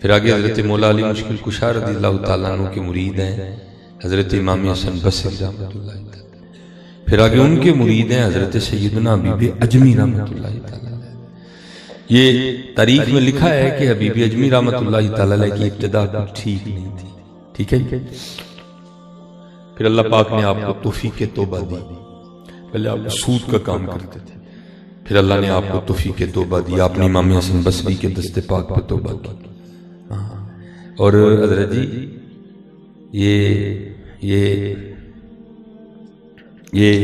پھر آگے حضرت مولا علی مشکل کشا رضی اللہ تعالیٰ عنہ کے مرید ہیں حضرت امام حسن بصری رحمۃ اللہ تعالیٰ، پھر آگے ان کے مرید ہیں حضرت سیدنا حبیب اجمی رحمۃ اللہ تعالیٰ۔ یہ تاریخ میں لکھا ہے کہ حبیب اجمی رحمۃ اللہ تعالیٰ کی ابتدا ٹھیک نہیں تھی، ٹھیک ہے۔ پھر اللہ پاک نے آپ کو توفیق توبہ دی، پہلے آپ سود کا کام کرتے تھے، پھر اللہ نے آپ کو توفیق توبہ دی، آپ نے امام حسن بصری کے دست پاک پہ توبہ کی۔ اور حضرت جی یہ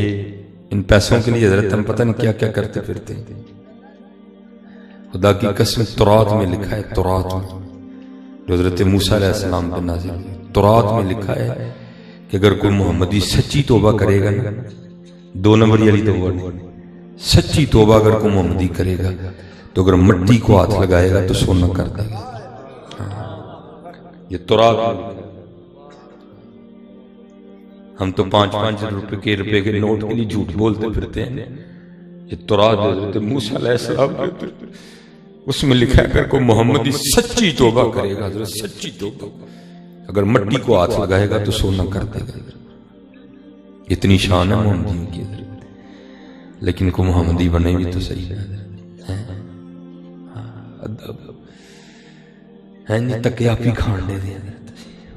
ان پیسوں کے لیے حضرت ہم پتہ نہیں کیا کیا کرتے پھرتے ہیں۔ خدا کی قسم تورات میں لکھا ہے، تورات میں جو حضرت موسیٰ علیہ السلام پر نازل ہوئی، تورات میں لکھا ہے کہ اگر کوئی محمدی سچی توبہ کرے گا نا، دو نمبری والی توبہ نہیں، سچی توبہ اگر کوئی محمدی کرے گا تو اگر مٹی کو ہاتھ لگائے گا تو سونا کر دے گا۔ یہ تورات میں، ہم تو 5-5 روپے کے نوٹ کے لیے جھوٹ بولتے پھرتے ہیں۔ یہ تورات حضرت موسیٰ علیہ السلام کے، اس میں لکھا ہے اگر کوئی محمدی سچی توبہ کرے گا، حضرت سچی توبہ اگر مٹی کو ہاتھ لگائے گا تو سونا کر دے گا۔ اتنی شان ہے محمدیوں کی حضرت، لیکن کو محمدی بنے بھی تو صحیح ہے، ہیں نہیں تکے آپ ہی کھان دے دیں۔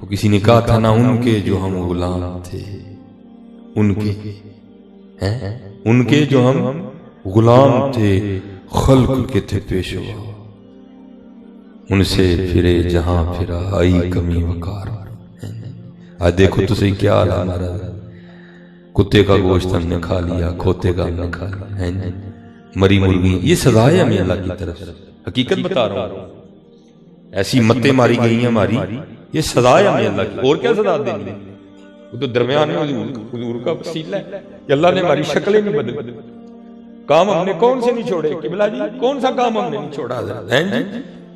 وہ کسی نے کہا تھا نا ان کے جو ہم غلام تھے، ان کے جو ہم غلام تھے، خلق کے تھے پیشوا، ان سے پھرے جہاں پھرا آئی کمی وقار۔ آج دیکھو تو صحیح کیا حال ہمارا، کتے کا گوشت ہم نے کھا لیا، کھوتے کا ہم نے کھا لیا، مری مرغی۔ یہ سزا ہے ہمیں اللہ کی طرف سے، حقیقت بتا رہا ہوں، ایسی متیں ماری گئی ہیں ہماری، یہ سزا ہے ہمیں اللہ کی، اور کیا سزا دینی؟ وہ تو درمیان میں حضور کا وسیلہ ہے کہ اللہ نے ہماری شکلیں نہیں بدلی، کام ہم نے کون سے نہیں چھوڑے قبلہ جی، کون سا کام ہم نے نہیں چھوڑا حضرت؟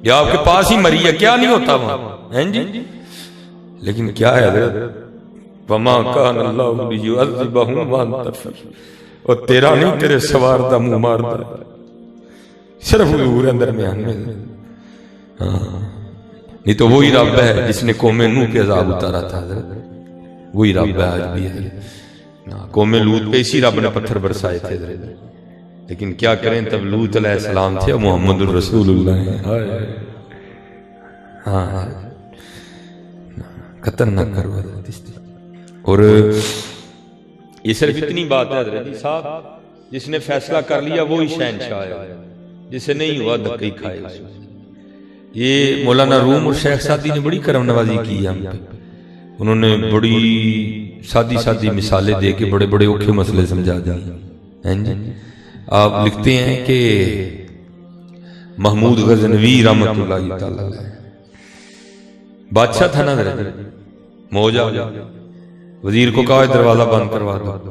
یا آپ کے پاس ہی مری ہے، کیا نہیں ہوتا وہاں ہیں جی؟ لیکن کیا ہے حضرت، وما کان اللہ لیعذبہم وانت فیہم، اور تیرا نہیں تیرے سوار دا منہ مار دا، صرف حضور اندر میں آنے۔ نہیں تو وہی رب ہے جس نے قوم نوح کے عذاب اتارا تھا حضرت، وہی رب ہے آج بھی ہے۔ قوم لوط پہ اسی رب نے پتھر برسائے تھے حضرت، لیکن کیا کریں، تب لوط علیہ السلام تھے، محمد الرسول اللہ ہے۔ قتل نہ کرو۔ اور یہ صرف اتنی بات ہے حضرت جی صاحب، جس نے فیصلہ کر لیا وہی شہنشاہ ہے، جسے نہیں ہوا دھکے کھائے اس وقت۔ یہ مولانا روم اور شیخ سعدی نے بڑی کرم نوازی کی ہم پہ، انہوں نے بڑی سادی سادی مثالیں دے کے بڑے بڑے اوکھے مسئلے سمجھا دیے۔ آپ لکھتے ہیں کہ محمود غزنوی رحمۃ اللہ تعالی بادشاہ تھا نا حضرت، موجہ وزیر کو کہا دروازہ بند کروا دو،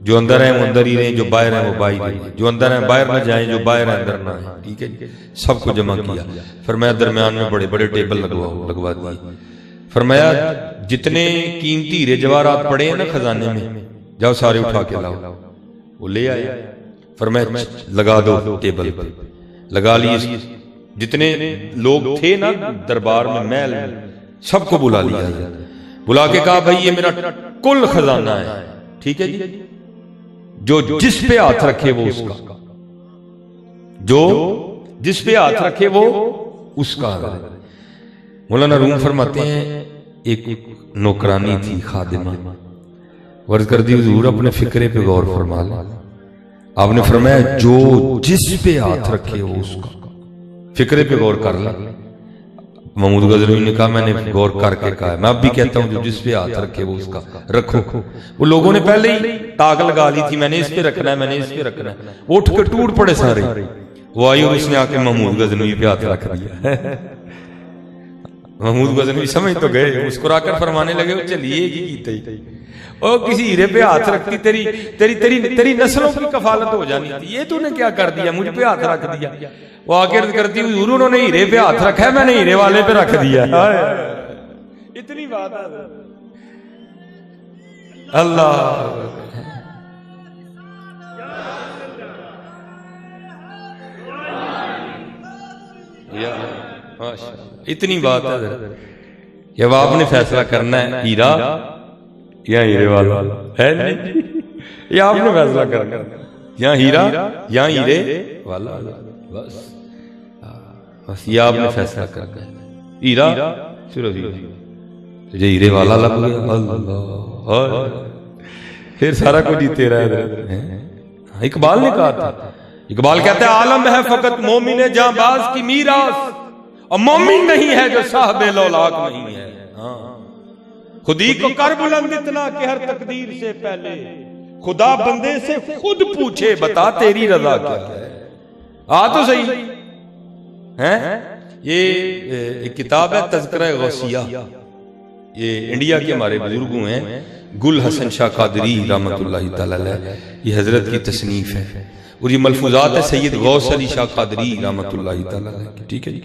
جو اندر ہیں وہ اندر ہی رہیں، جو باہر ہیں وہ باہر رہیں، جو اندر ہیں باہر نہ جائیں، جو باہر ہیں اندر نہ آئیں، ٹھیک ہے جی۔ سب کو جمع کیا، فرمایا درمیان میں بڑے بڑے ٹیبل لگوا دیے، فرمایا جتنے قیمتی ہیرے جواہرات پڑے ہیں نا خزانے میں جاؤ سارے اٹھا کے لاؤ، وہ لے آئے، فرمایا لگا دو ٹیبل پر، لگا لیے، جتنے لوگ تھے نا دربار میں محل میں سب کو بلا لیا، بلا کے کہا بھائی یہ میرا کل خزانہ ہے، ٹھیک ہے جی، جو جس پہ ہاتھ رکھے وہ اس کا، جو جس پہ ہاتھ رکھے وہ اس کا۔ مولانا روم فرماتے ہیں ایک نوکرانی تھی خادمہ، ورز کر دی حضور اپنے فکرے پہ غور فرما لیں، آپ نے فرمایا جو جس پہ ہاتھ رکھے وہ اس کا، فکرے پہ غور کر لیں۔ محمود غزنوی نے کہا میں نے غور کر کے کہا ہے، میں اب بھی کہتا ہوں جو جس پہ ہاتھ رکھے وہ اس کا رکھو۔ وہ لوگوں نے پہلے ہی تاغ لگا لی تھی میں نے اس پہ رکھنا ہے، میں نے اس پہ رکھنا ہے، وہ اٹھ کے ٹوٹ پڑے سارے، وہ آئی اور اس نے آ کے محمود غزنوی پہ ہاتھ رکھ دیا۔ محمود غزنوی سمجھ تو گئے، مسکرا کر فرمانے لگے وہ چلیے گی کیتے ہی، او کسی ہیرے پہ ہاتھ رکھتی تیری نسلوں کی کفالت ہو جانی تھی، یہ تو نے کیا کر دیا، مجھ پہ ہاتھ رکھ دیا۔ وہ آگے عرض کرتی حضور انہوں نے ہیرے پہ ہاتھ رکھا ہے، میں نے ہیرے والے پہ رکھ دیا۔ اتنی بات ہے اللہ، اتنی بات ہے کہ اب آپ نے فیصلہ کرنا ہے ہیرا یا ہیرے والا ہے، یہ آپ نے فیصلہ کرنا ہے، یا ہیرا یا ہیرے والا، بس یہ آپ نے فیصلہ کرنا ہے، ہیرا صرف ہیرے والا لگ گیا، اللہ پھر سارا کچھ ہی تیرا ہے۔ اقبال نے کہا تھا، اقبال کہتا ہے عالم ہے فقط مومن جاں باز کی میراث، اور مومن نہیں ہے جو صاحب لولاک نہیں ہے۔ خودی کو کر بلند اتنا کہ ہر تقدیر سے پہلے خدا بندے سے خود پوچھے بتا تیری رضا کیا ہے۔ تو صحیح ہے، یہ ایک کتاب ہے تذکرہ غوثیہ، یہ انڈیا کے ہمارے بزرگوں ہیں گل حسن شاہ قادری رحمۃ اللہ تعالی علیہ، یہ حضرت کی تصنیف ہے، اور یہ ملفوظات ہے سید غوث علی شاہ قادری رحمۃ اللہ تعالی علیہ، ٹھیک ہے جی،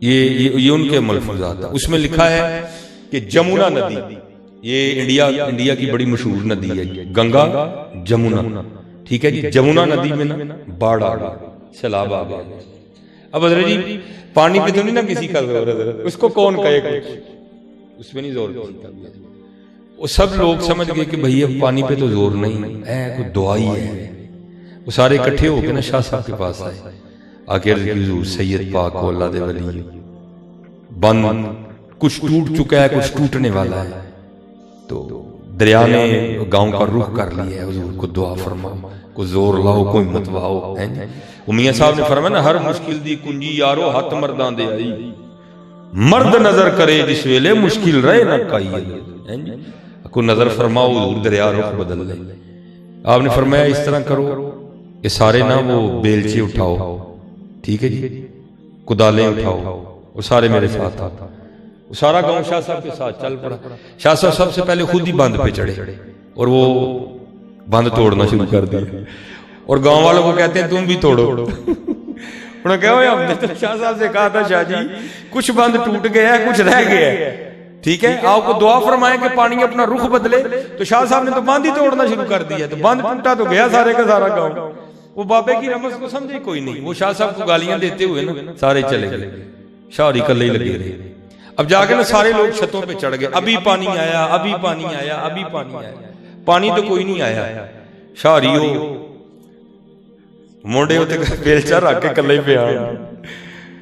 یہ ان کے ملفوظات ہیں۔ اس میں لکھا ہے کہ جمنا ندی، یہ انڈیا کی بڑی مشہور ندی ہے، گنگا جمنا، ٹھیک ہے جی، جمنا ندی میں نا باڑھ آ گئی، سیلاب آ گیا۔ اب حضرت جی پانی پہ تو نہیں نا کسی کا زور ہے، اس کو کون کہے کچھ، اس میں نہیں زور کیا، وہ سب لوگ سمجھ گئے کہ بھئی اب پانی پہ تو زور نہیں ہے، کوئی دعائی ہے۔ وہ سارے اکٹھے ہو کے نا شاہ صاحب کے پاس آئے، آکے عرض کی حضور سید پاک کو اللہ دے ولی، بند کچھ ٹوٹ چکا ہے، کچھ ٹوٹنے والا ہے، تو دریا نے گاؤں کا رخ کر لیا ہے، حضور کو دعا فرما، کو زور لاؤ، کوئی مت واؤ۔ میاں صاحب نے فرمایا نا ہر مشکل دی کنجی یارو ہاتھ مردان دے آئی، مرد نظر کرے جس ویلے مشکل رہے نہ کائی، کو نظر فرماؤ حضور دریا رخ بدل لے۔ آپ نے فرمایا اس طرح کرو کہ سارے نا وہ بیلچے اٹھاؤ، ٹھیک ہے جی، کدالیں اٹھاؤ، وہ سارے میرے ساتھ آتا، وہ سارا گاؤں شاہ صاحب کے ساتھ چل پڑا۔ شاہ صاحب سب سے پہلے خود ہی بند پہ چڑھے اور وہ بند توڑنا شروع کر دیا، اور گاؤں والوں کو کہتے ہیں تم بھی توڑو۔ انہوں نے کہا ہم نے تو شاہ صاحب سے کہا تھا شاہ جی کچھ بند ٹوٹ گیا ہے، کچھ رہ گیا ہے، ٹھیک ہے، آپ کو دعا فرمائیں کہ پانی اپنا رخ بدلے، تو شاہ صاحب نے تو بند ہی توڑنا شروع کر دیا، تو بند ٹوٹا تو گیا سارے کا سارا گاؤں۔ وہ بابے کی رمز کو سمجھے کوئی نہیں، وہ شاہ صاحب کو گالیاں دیتے ہوئے نا سارے چلے گئے، شاہ کلے ہی لگے رہے۔ اب جا کے نا سارے لوگ چھتوں پہ چڑھ گئے، ابھی پانی آیا، ابھی پانی آیا، ابھی پانی آیا، پانی تو کوئی نہیں آیا۔ شاہریو موڑے ہوتے بیلچہ رکھ کے کلے پہ آیا،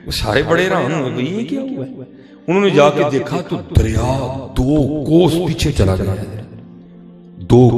وہ سارے بڑے رہن ہوئے، یہ کیا ہوا ہے؟ انہوں نے جا کے دیکھا تو دریا 2 کوس پیچھے چلا گیا، 2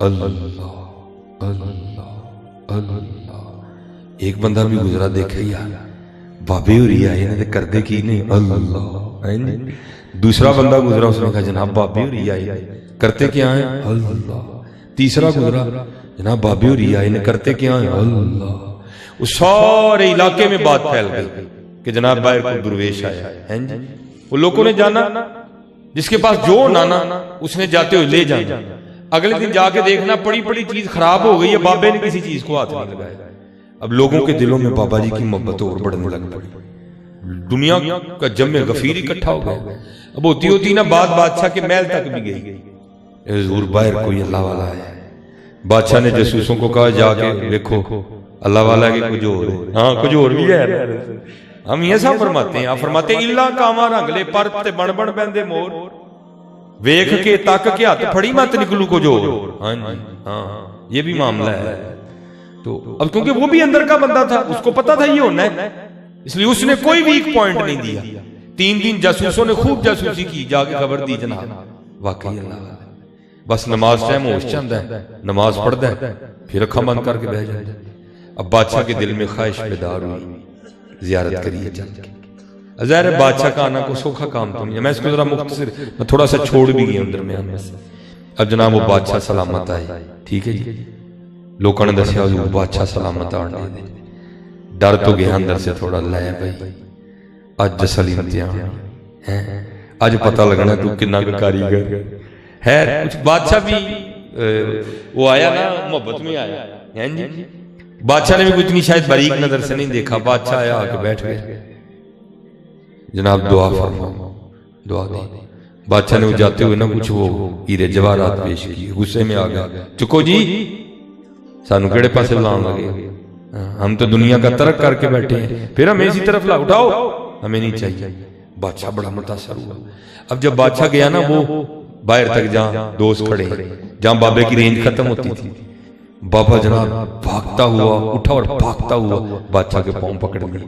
اللہ اللہ اللہ. ایک بندہ بھی گزرا دیکھا یار بابے ہو رہی آئے نے کردے کی نہیں اللہ. دوسرا بندہ گزرا اس نے کہا جناب بابے ہو رہی آئے کرتے کیا ہیں اللہ. تیسرا گزرا جناب بابے ہو رہی آئے نے کرتے کیا ہیں اللہ. اس سارے علاقے میں بات پھیل گئی کہ جناب باہر کوئی درویش آیا ہے. وہ لوگوں نے جانا جس کے پاس جو نانا اس نے جاتے ہوئے لے جانا. اگلے دن جا کے دیکھنا پڑی پڑی چیز خراب ہو گئی ہے بابے نے کسی چیز کو ہاتھ نہیں لگایا. اب لوگوں کے دلوں میں بابا جی کی محبت اور بڑھنے لگ پڑی. دنیا کا جمع غفیر اکٹھا ہو گیا. اب ہوتی ہوتی نا بات بادشاہ کے محل تک بھی گئی. حضور باہر کوئی اللہ والا ہے. بادشاہ نے جاسوسوں کو کہا جا کے دیکھو اللہ والا کے کچھ اور ہاں کچھ اور بھی ہے. ہم یہ سب فرماتے ہیں. آپ فرماتے ہیں اللہ کاما رنگلے پر تے بن بن بندے مور ویکھ کے تک کے ہاتھ پھڑی مت نکلو کو جو. ہاں ہاں یہ بھی معاملہ ہے. تو اب کیونکہ وہ بھی اندر کا بندہ تھا اس کو پتا تھا یہ ہونا ہے اس لیے اس نے کوئی ویک پوائنٹ نہیں دیا. 3 دن جاسوسوں نے خوب جاسوسی کی جا کے خبر دی جناب واقعی اللہ والا. بس نماز ٹائم ہوش چاہتا ہے نماز پڑھتا ہے پھر اکھاں بند کر کے بیٹھ جائے. اب بادشاہ کے دل میں خواہش بیدار ہوئی زیارت کریے چل کے. ظاہر ہے بادشاہ کا آنا کو سوکھا کام تو نہیں ہے. میں اس کو ذرا مختصر میں تھوڑا سا چھوڑ بھی گیا درمیان میں سے. اب جناب وہ بادشاہ سلامت آئے. ٹھیک ہے جی لوگوں نے دسیا حضور بادشاہ سلامت آنے دے. ڈر تو گیا اندر سے تھوڑا لے بھائی اج جسلی امتحان ہے. اج پتہ لگنا تو کنا کا کاریگر ہے. کچھ بادشاہ بھی وہ آیا نا محبت میں آیا ہے جی. بادشاہ نے بھی کچھ نہیں شاید باریک نظر سے نہیں دیکھا. بادشاہ آیا آ کے بیٹھ گئے. جناب دعا فرماؤ. دعا دی. بادشاہ نے وہ جاتے ہوئے نا کچھ وہ ہیرے جواہرات پیش کیے. غصے میں آ گیا چکو جی سانو کیڑے پاسے لان لگے. ہم تو دنیا کا ترک کر کے بیٹھے ہیں پھر ہمیں اسی طرف لا اٹھاؤ ہمیں نہیں چاہیے. بادشاہ بڑا متاثر ہوا. اب جب بادشاہ گیا نا وہ باہر تک جہاں دوست کھڑے جہاں بابے کی رینج ختم ہوتی تھی بابا جناب بھاگتا ہوا اٹھا اور بھاگتا ہوا بادشاہ کے پاؤں پکڑ لی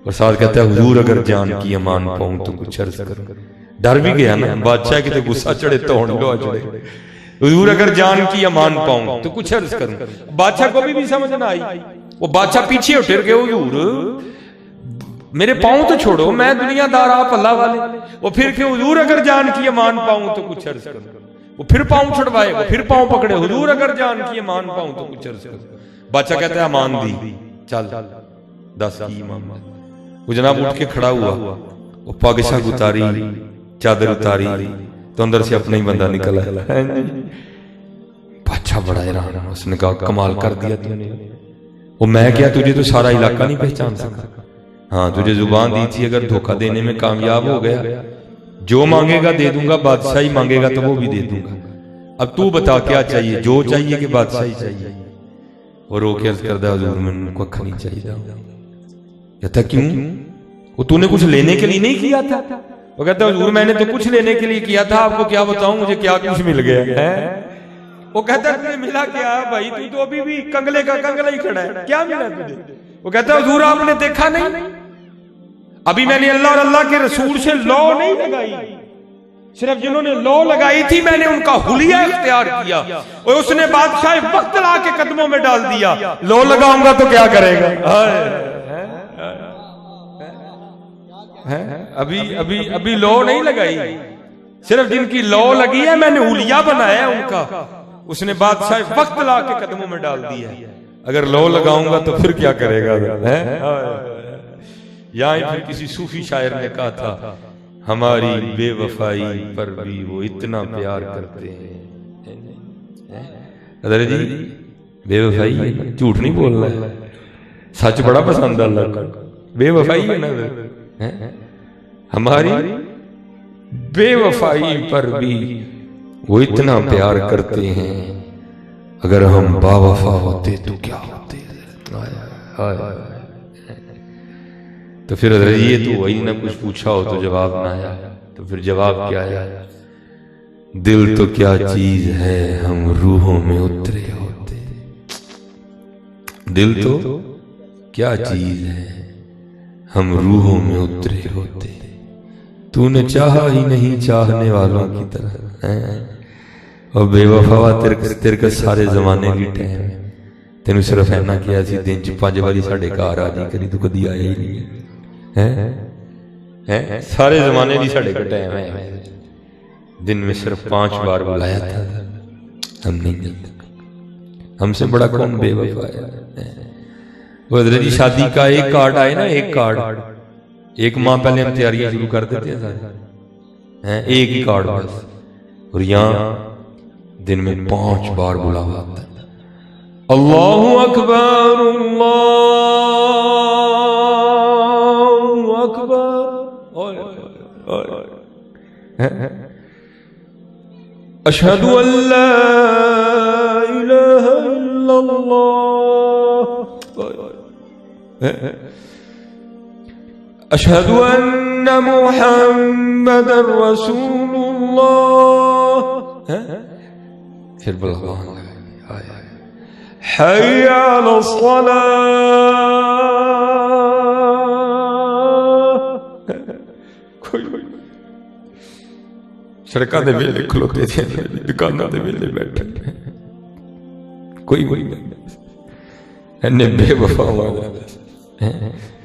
اور ساتھ کہتا ہے حضور اگر جان کی امان پاؤں تو کچھ عرض کرو. ڈر بھی گیا نا بادشاہ کی تو غصہ چڑھے تو لو چڑھے. حضور اگر جان کی امان پاؤں تو کچھ عرض کروں. بادشاہ کو بھی سمجھ نہ آئی. وہ بادشاہ پیچھے اٹھ گئے حضور میرے پاؤں تو چھوڑو میں دنیا دار آپ اللہ والے. وہ پھر کہ حضور اگر جان کی امان پاؤں تو کچھ عرض کروں. وہ پھر پاؤں چھڑوائے وہ پھر پاؤں پکڑے حضور اگر جان کی امان پاؤں تو کچھ عرض کروں. بادشاہ کہتا ہے امان دی چل 10 کی امان. وہ جناب اٹھ کے کھڑا ہوا وہ پگ شاگ اتاری چادر اتاری تو اندر سے اپنا ہی بندہ نکل آیا. بادشاہ بڑا حیران ہوا. اس نے کہا کمال کر دیا تم نے. وہ میں کیا تجھے تو سارا علاقہ نہیں پہچان سکا. ہاں تجھے زبان دی تھی اگر دھوکہ دینے میں کامیاب ہو گیا جو مانگے گا دے دوں گا. بادشاہی مانگے گا تو وہ بھی دے دوں گا. اب تو بتا کیا چاہیے. جو چاہیے کہ بادشاہی چاہیے. اور رو کے عرض کردہ حضور میں کو اکھا نہیں چاہیے. کہتا کیوں وہ تو نے کچھ لینے کے لیے نہیں کیا تھا. وہ کہتا حضور میں نے تو کچھ لینے کے لیے کیا تھا آپ کو کیا بتاؤں مجھے کیا کچھ مل گیا. وہ کہتا ہے تمہیں ملا کیا بھائی تو ابھی بھی کنگلے کا کنگلا ہی کھڑا ہے کیا ملا تجھے. وہ کہتا حضور آپ نے دیکھا نہیں ابھی میں نے اللہ اور اللہ کے رسول سے لو نہیں لگائی. صرف جنہوں نے لو لگائی تھی میں نے ان کا حلیہ اختیار کیا اور اس نے بادشاہ وقت لا کے قدموں میں ڈال دیا. لو لگاؤں گا تو کیا کرے گا. ابھی لو نہیں لگائی. صرف جن کی لو لگی ہے میں نے حلیہ بنایا ہے ان کا. اس نے بادشاہ وقت لا کے قدموں میں ڈال دیا. اگر لو لگاؤں گا تو پھر کیا کرے گا. یہاں پھر کسی صوفی شاعر نے کہا تھا ہماری بے وفائی پر بھی وہ اتنا پیار کرتے ہیں. حضرت جی بے وفائی جھوٹ نہیں بول رہا ہے سچ بڑا پسند ہے اللہ کو. بے وفائی ہے نا ہماری بے وفائی پر بھی وہ اتنا پیار کرتے ہیں. اگر ہم با وفا ہوتے تو کیا ہوتے. تو پھر حضرت یہ تو وہی نہ کچھ پوچھا ہو تو جواب نہ آیا. تو پھر جواب کیا آیا. دل تو کیا چیز ہے ہم روحوں میں اترے ہوتے. دل تو کیا چیز ہے ہم روحوں میں اترے ہوتے. تو نے چاہا ہی نہیں چاہنے والوں کی طرح اور بے وفا تیرے کو سارے زمانے کی ٹائم تینوں صرف اینا کیا سی دن چ 5 باری ساڈے گھر آ جی کری تو کدی آیا ہی نہیں ہے سارے زمانے کی ساڈے کو ٹائم ہے دن میں صرف 5 بار بلایا تھا ہم نہیں جانتے ہم سے بڑا کون بے وفا ہے وہ حضرت جی شادی کا ایک کارڈ آئے نا ایک کارڈ ایک ماہ پہلے ہم تیاریاں شروع کر دیتے ہیں سارے ایک ہی کارڈ بس اور یہاں دن میں 5 بار بلاوا آتا ہے اللہ اکبر اللہ اکبر اشہد ان لا الہ الا اللہ اشہد ان محمد رسول اللہ پھر بلا حی علی الصلاۃ کوئی سڑکاں دے ویلے کھلوتے تھے دکاناں دے ویلے بیٹھے کوئی بے وفا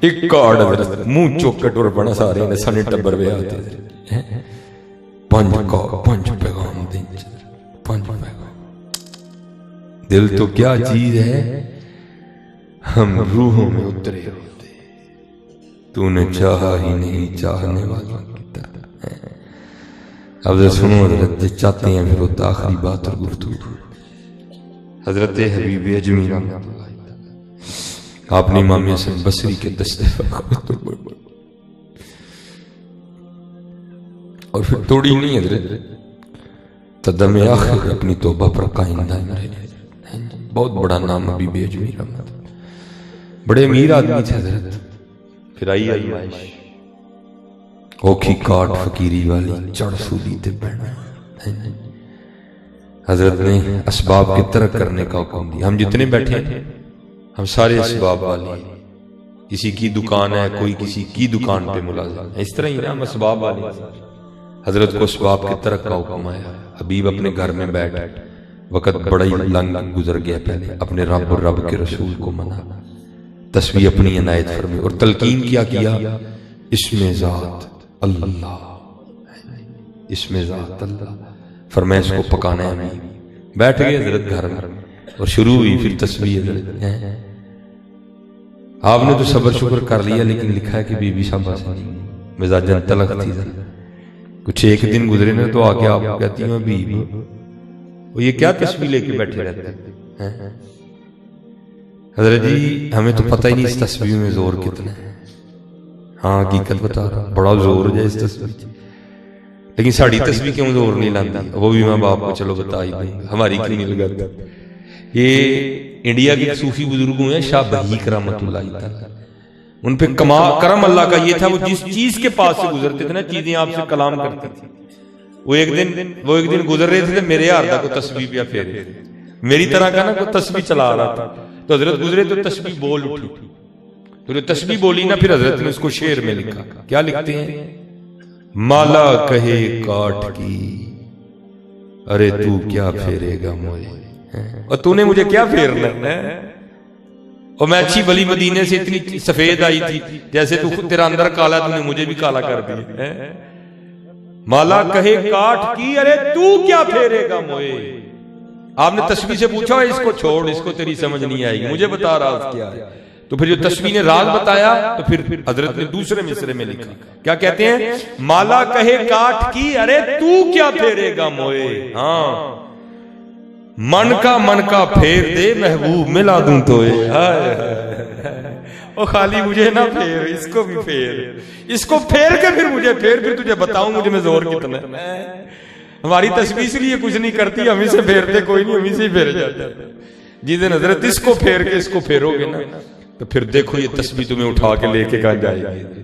ایک کارڈ منہ چوکٹ اور بنا سارے نے سنے ٹبر وے آتے تھے 5 پیغام دن 5 پیغام دل تو کیا چیز ہے ہم روحوں میں اترے ہوتے تو نے چاہا ہی نہیں چاہنے والوں کی طرح اب سنو حضرت چاہتے ہیں پھر وہ آخری بات اور گفتگو حضرت حبیب اجمی رحمۃ اللہ آپ نے امام حسن بصری کے دستے اور پھر توڑی نہیں حضرت تدم آخر اپنی توبہ پر قائم دائم رہے بہت بڑا نام حبیب اجمی رحمۃ بڑے امیر آدمی تھے حضرت پھر آئی آزمائش اوکھی کاٹ فقیری والی چڑھ سودی تے بہنا حضرت نے اسباب کی ترک کرنے کا حکم دیا ہم جتنے بیٹھے ہیں ہم سارے اسباب والے کسی کی دکان ہے کوئی کسی کی دکان پہ ملازم ہے اس طرح ہی نا ہم اسباب والے حضرت کو اسباب کی ترک کا حکم آیا حبیب اپنے گھر میں بیٹھ وقت بڑا ہی لنگ گزر گیا پہلے اپنے رب اور رب کے رسول کو منا تسبیح اپنی عنایت فرمائی اور تلقین کیا اسم ذات اللہ اسم ذات اللہ فرمایا اس کو پکانا ہے ہمیں بیٹھ گئے حضرت گھر میں اور شروع ہوئی پھر تسبیح حضرت آپ نے تو صبر شکر کر لیا لیکن لکھا ہے کہ بی بی صاحبہ سے مزاجن تلخ تھی کچھ ایک دن گزرے نا تو آکے آپ کہتی ہیں بی بی وہ یہ کیا تسبیح لے کے بیٹھے رہتے ہیں حضرت جی ہمیں تو پتہ ہی نہیں اس تسبیح میں زور کتنا ہے ہاں حقیقت بتا رہا بڑا زور ہے اس تسبیح لیکن ساڑھی تسبیح کیوں زور نہیں لاندی وہ بھی ماں باپ کو چلو بتا ہی دیں ہماری کیوں نہیں لگاتا یہ انڈیا کے صوفی بزرگ ہوئے ہیں شاہ بحیق رحمۃ اللہ تعالی ان پہ کرم اللہ کا یہ تھا وہ جس چیز کے پاس سے گزرتے تھے نا چیزیں آپ سے کلام کرتی تھی وہ ایک دن گزر رہے تھے میرے ہاتھ کو تسبیح پیا پھیرے میری طرح کا نا کوئی تسبیح چلا رہا تھا تو حضرت گزرے تو تسبیح بول اٹھی تو جو تسبیح بولی نا پھر حضرت نے اس کو شعر میں لکھا کیا لکھتے ہیں مالا کہے کاٹ کی ارے تو کیا پھیرے گا مجھے اور تو نے مجھے کیا پھیرنا ہے اور میں اچھی بلی مدینے سے اتنی سفید آئی تھی جیسے تو خود تیرا اندر کالا تو نے مجھے بھی کالا کر دیا مالا کہے کاٹ کی ارے تو کیا پھیرے گا مجھے آپ نے تسبیح سے پوچھا اس کو چھوڑ اس کو تیری سمجھ نہیں آئے گی مجھے بتا راز کیا ہے تو پھر جو تسبیح نے راز بتایا تو پھر حضرت نے دوسرے مصرے میں لکھا کیا کہتے ہیں مالا کہے کاٹ کی ارے تو کیا پھیرے گا موئے ہاں من کا پھیر دے محبوب ملا دوں تو او خالی مجھے نہ پھیر اس کو بھی پھیر اس کو پھیر کے پھر مجھے پھیر پھر تجھے بتاؤں مجھے میں زور کتنا ہے ہماری تسبیح اس لیے کچھ نہیں کرتی ہم اسے پھیرتے کوئی نہیں ہم اسے ہی پھیر جاتے جس دن حضرت اس کو پھیر کے اس کو پھیرو گے نا تو پھر دیکھو یہ تسبیح تمہیں اٹھا کے لے کے کہاں جائے گی